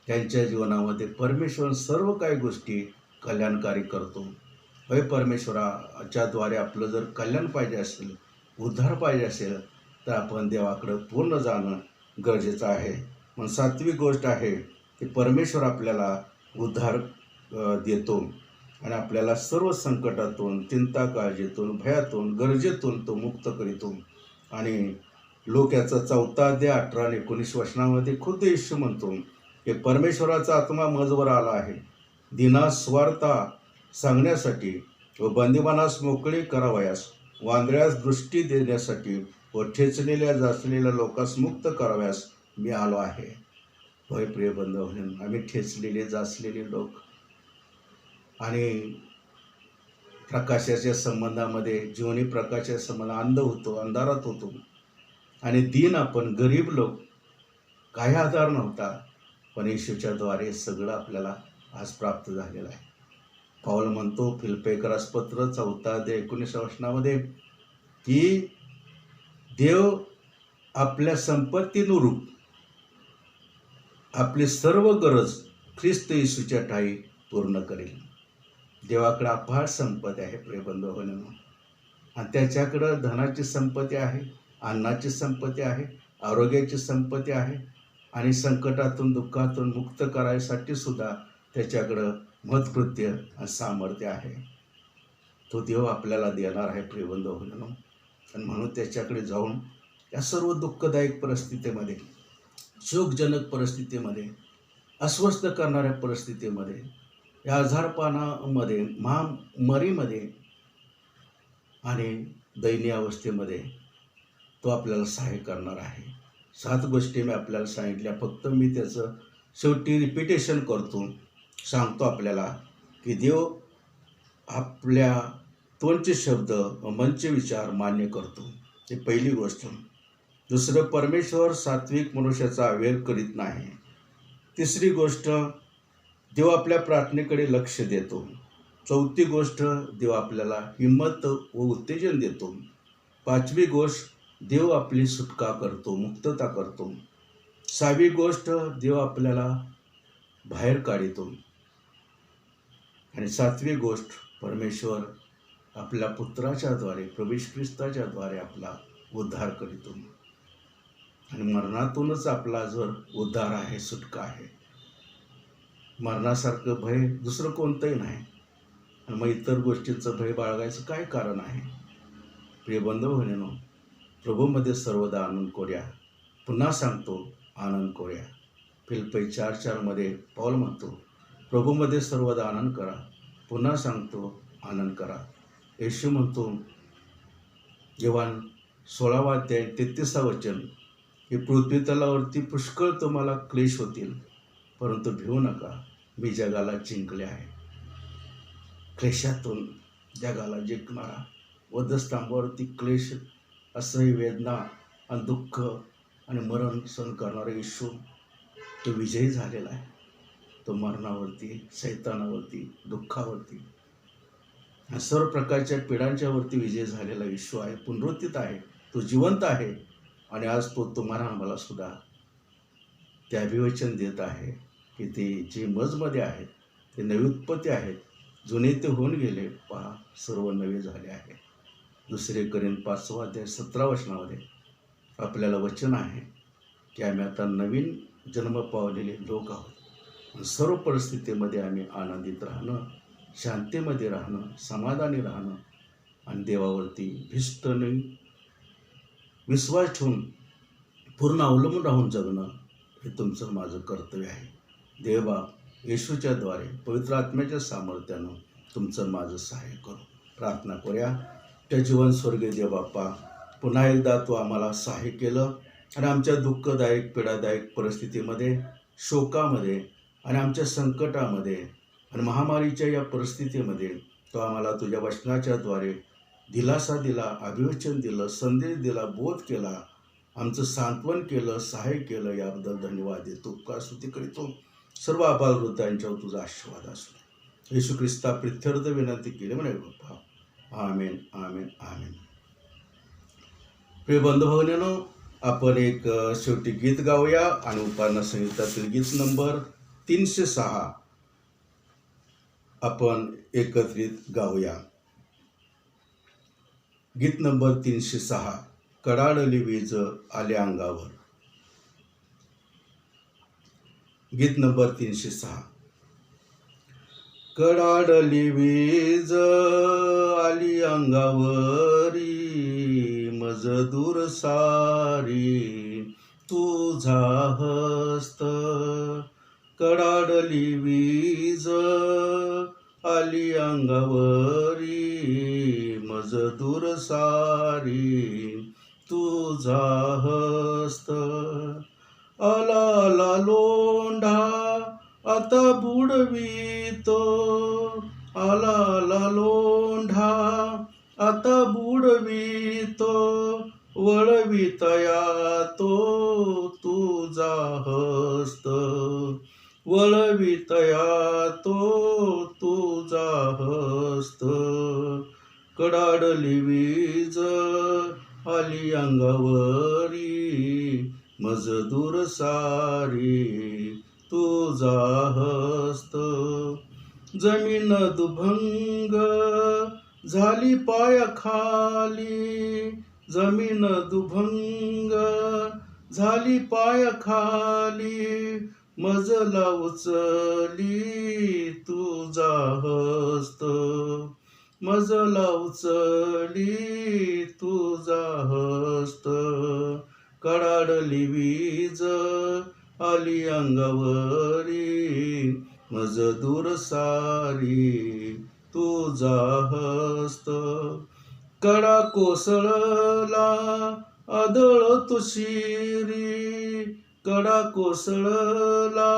त्यांच्या जीवनामध्ये परमेश्वर सर्व काही गोष्टी कल्याणकारी करतो. होय, परमेश्वराच्याद्वारे आपलं जर कल्याण पाहिजे असेल, उद्धार पाहिजे असेल तर आपण देवाकडं पूर्ण जाणं गरजेचं आहे. मग 7वी गोष्ट आहे की परमेश्वर आपल्याला उद्धार देतो आणि आपल्याला सर्व संकटातून, चिंता काळजीतून, भयातून, गरजेतून तो मुक्त करीतो. आणि लोकाचा 4 अध्याय 18 आणि 19 वचनामध्ये खुद्द येशू म्हणतो की परमेश्वराचा आत्मा मजवर आला आहे, दिनास स्वार्था सांगण्यासाठी व बंदिवानास मोकळी करावयास, वांदळ्यास दृष्टी देण्यासाठी व ठेचलेल्या जाचलेल्या लोकांस मुक्त करावयास मी आलो आहे. होय प्रिय बंधू भगिनींनो, आम्ही ठेचलेले जाचलेले लोक आणि प्रकाशाच्या संबंधामध्ये, जीवनी प्रकाशाच्या संबंधात अंध होतो, अंधारात होतो आणि दीन आपण, गरीब लोक, काही आधार नव्हता, पण येशूच्याद्वारे सगळं आपल्याला आज प्राप्त झालेलं आहे. पाऊल म्हणतो फिलिप्पियरास पत्र 4 अध्याय 19 वचनामध्ये की देव आपल्या संपत्तीनुरूप आपली सर्व गरज ख्रिस्त येशूच्या ठायी पूर्ण करेल. देवाकडे अपार संपत्ती आहे प्रिय बंधू भगिनींनो, आणि त्याच्याकडं धनाची संपत्ती आहे, अन्नाची संपत्ती आहे, आरोग्याची संपत्ती आहे आणि संकटातून, दुःखातून मुक्त करायसाठी सुद्धा त्याच्याकडं महत्कृत्य आणि सामर्थ्य आहे. तो देव आपल्याला देणार आहे प्रिय बंधू भगिनींनो. आणि म्हणून त्याच्याकडे जाऊन या सर्व दुःखदायक परिस्थितीमध्ये, शोकजनक परिस्थितीमध्ये, अस्वस्थ करणाऱ्या परिस्थितीमध्ये, या आजारपणामध्ये, महामारीमध्ये आणि दयनीय अवस्थेमध्ये तो आपल्याला सहाय्य करणार आहे. 7 गोष्टी मी आपल्याला सांगितल्या, फक्त मी त्याचं शेवटी रिपिटेशन करतो, सांगतो आपल्याला की देव आपल्या तोंडचे शब्द व मनचे विचार मान्य करतो. ही पहिली गोष्ट. दुसरं, परमेश्वर सात्विक मनुष्याचा अवहेर करीत नाही. तिसरी गोष्ट, देव आपल्या प्रार्थनेकडे लक्ष देतो. 4थी गोष्ट, देव आपल्याला हिंमत व उत्तेजन देतो. 5वी गोष्ट, देव आपली सुटका करतो, मुक्तता करतो. 6वी गोष्ट, देव आपल्याला बाहेर काढतो. आणि 7वी गोष्ट, परमेश्वर आपल्या पुत्राच्याद्वारे, प्रभू येशू ख्रिस्ताच्याद्वारे आपला उद्धार करीतो. आणि मरणातूनच आपला जर उद्धार आहे, सुटका आहे. मरणासारखं भय दुसरं कोणतंही नाही. आणि मग इतर गोष्टींचं भय बाळगायचं काय कारण आहे? प्रिय बंधू भगिनींनो, प्रभूमध्ये सर्वदा आनंद करूया. पुन्हा सांगतो, आनंद करूया. फिलिप्पी 4:4 पाऊल म्हणतो, प्रभूमध्ये सर्वदा आनंद करा. पुन्हा सांगतो, आनंद करा. येशू म्हणतो, योहान 16:33 की पृथ्वी तलावरती पुष्कळ तुम्हाला क्लेश होतील, परंतु भिवू नका, मी जगाला जिंकले आहे. क्लेशातून जगाला जिंकणारा, वधस्तंभावरती क्लेश, असह्य वेदना आणि दुःख आणि मरण सहन करणारा येशू तो विजयी झालेला आहे. तो मरणावरती, शैतानावरती, दुःखावरती आणि सर्व प्रकारच्या पीडांच्यावरती विजय झालेला येशू आहे. पुनरुत्थित आहे, तो जिवंत आहे आणि आज तो तुम्हाला मला सुद्धा ते अभिवचन देत आहे की ते जे मजमध्ये आहेत ते नवी उत्पत्ती आहेत. जुने ते होऊन गेले, पहा सर्व नवे झाले आहे. 2 कोरिंथ 5:17 आपल्याला वचन आहे की आम्ही आता नवीन जन्म पावलेले लोक आहोत आणि सर्व परिस्थितीमध्ये आम्ही आनंदित राहणं, शांतीमध्ये राहणं, समाधानी राहणं आणि देवावरती भिष्ट नाही विश्वास ठेवून पूर्ण अवलंबून राहून जगणं हे तुमचं माझं कर्तव्य आहे. देवबाप येशूच्या द्वारे पवित्र आत्म्याच्या सामर्थ्यानं तुमचं माझं सहाय्य करू. प्रार्थना करूया. त्या जीवन स्वर्गीय देवबाप्पा, पुन्हा एकदा तू आम्हाला सहाय्य केलं आणि आमच्या दुःखदायक पीडादायक परिस्थितीमध्ये, शोकामध्ये आणि आमच्या संकटामध्ये आणि महामारीच्या या परिस्थितीमध्ये तो आम्हाला तुझ्या वचनाच्याद्वारे दिलासा दिला, अभिवचन दिलं, संदेश दिला, बोध केला, आमचं सांत्वन केलं, सहाय्य केलं. याबद्दल धन्यवाद देतो, उपकार स्तुती करीतो. सर्व अबालवृद्धांच्यावर तुझा आशीर्वाद असू. येशू ख्रिस्ता प्रित्यर्थ विनंती केली म्हणे बाप्पा. आमेन, आमेन, आमेन. प्रिय बंधू भगिनींनो, आपण एक शेवटी गीत गाऊया आणि उपासना संहितातील गीत नंबर 306 आपण एकत्रित गाऊया. गीत नंबर 306, कडाडली वीज आले अंगावर. गीत नंबर 306. कडाडली वीज आली अंगावरी, मज दूर सारी तुझा हस्त. कडाडली वीज आली अंगावरी, मज दूर सारी तुझा हस्त. आला आला लोंढा आता बुडवितो, आला आला लोंढा आता बुडवितो, वळवितया तो तुझा हस्त. वळवितया तो तुझा हस्त. कडाडली वीज आली अंगावरी, मज दूर सारी तुझा हस्त. जमीन दुभंग झाली पायाखाली, जमीन दुभंग झाली पायाखाली, मजला उचली तुझा हस्त. मजला उचली तुझा हस्त. कडाडली वीज आली अंगावरी, मज दूर सारी तुझा हस्त. कडा कोसळला आदळतो शिरी, कडा कोसळला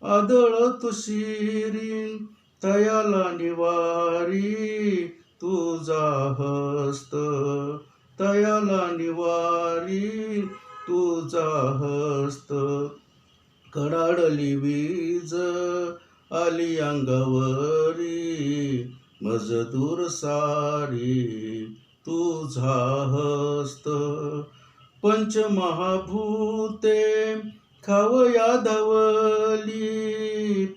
आदळतो शिरी, तयाला निवारी तुझा हस्त. तयाला निवारी तुझा हस्त. कडाडली वीज आली अंगावरी, मज दूर सारी तुझा हस्त. पंचमहाभूते खावया धवली,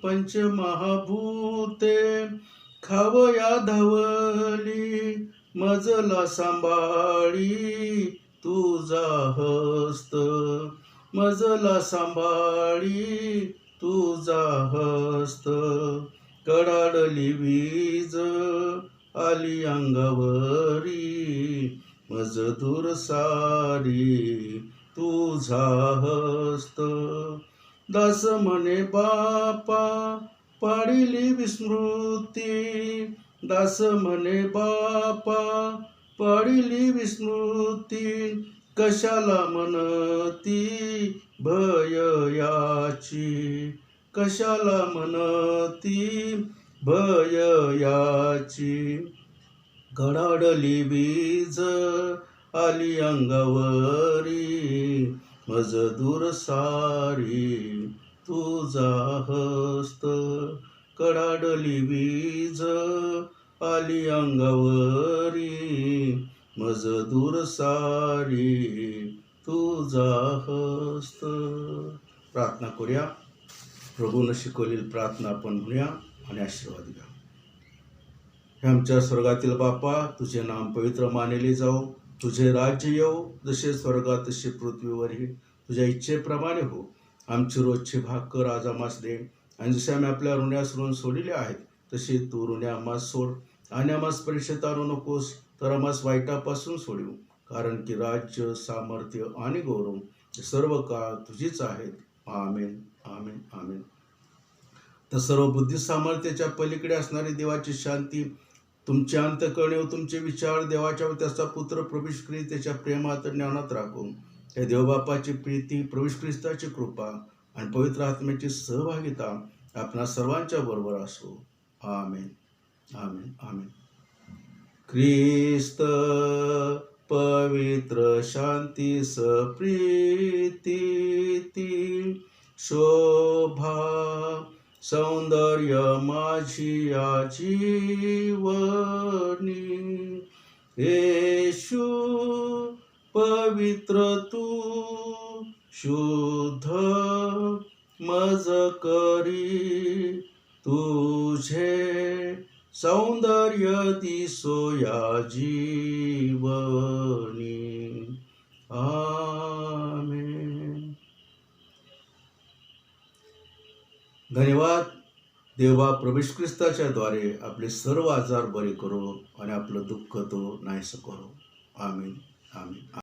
पंचमहाभूते खावया धवली, मजला सांभाळी तुझा हस्त. मजला सांभाळी तुझा हस्त. कडाडली वीज आली अंगावरी, मज दूर सारी तुझा हस्त. दास म्हणे बापा पाडिली विस्मृती, दास म्हणे बापा पाडिली विस्मृती. कशाला म्हणती भय याची, कशाला म्हणती भय याची. कडाडली वीज आली अंगावरी, मज दूर सारी तुझा हस्त. कडाडली वीज आली अंगावरी, मज दूर सारी तुझा हस्त. प्रार्थना करूया. प्रभूनं शिकवलेली प्रार्थना आपण म्हणूया आणि आशीर्वाद घ्या. हे आमच्या स्वर्गातील बापा, तुझे नाम पवित्र मानले जाओ, तुझे राज्य येऊ, जसे स्वर्गात तसे पृथ्वीवरही तुझ्या इच्छेप्रमाणे हो. आमची रोजची भाकर आज आम्हास दे, आणि जसे आम्ही आपल्या ऋण्यास ऋण सोडले आहेत तसे तू ऋणे आम्हास सोड, आणि आम्हास परीक्षेत आणू नकोस, तर आम्हास वाईटापासून सोडवू. कारण की राज्य, सामर्थ्य आणि गौरव सर्व काळ तुझीच आहेत. आमेन, आमेन, आमेन. तर सर्व बुद्धी सामर्थ्याच्या पलीकडे असणारी देवाची शांती तुमचे अंतःकरणे व तुमचे विचार देवाच्या व त्याचा पुत्र प्रभू येशू ख्रिस्त त्याच्या प्रेमात ज्ञानात राखून त्या देवबापाची प्रीती, प्रभू येशू ख्रिस्ताची कृपा आणि पवित्र आत्म्याची सहभागिता आपणा सर्वांच्या बरोबर असो. आमेन, आमेन, आमेन. ख्रिस्त पवित्र शांती सप्रीती ती शोभा सौंदर्य माझी या जीवनी. येशू पवित्र तू शुद्ध मज करी, तुझे सौंदर्य दिसो या जीवनी. आमेन. धन्यवाद. देवा प्रभू येशू ख्रिस्ताच्या द्वारे आपले सर्व आजार बरे करो आणि आपलं दुःख तो नाहीसं करो. आमेन, आमेन.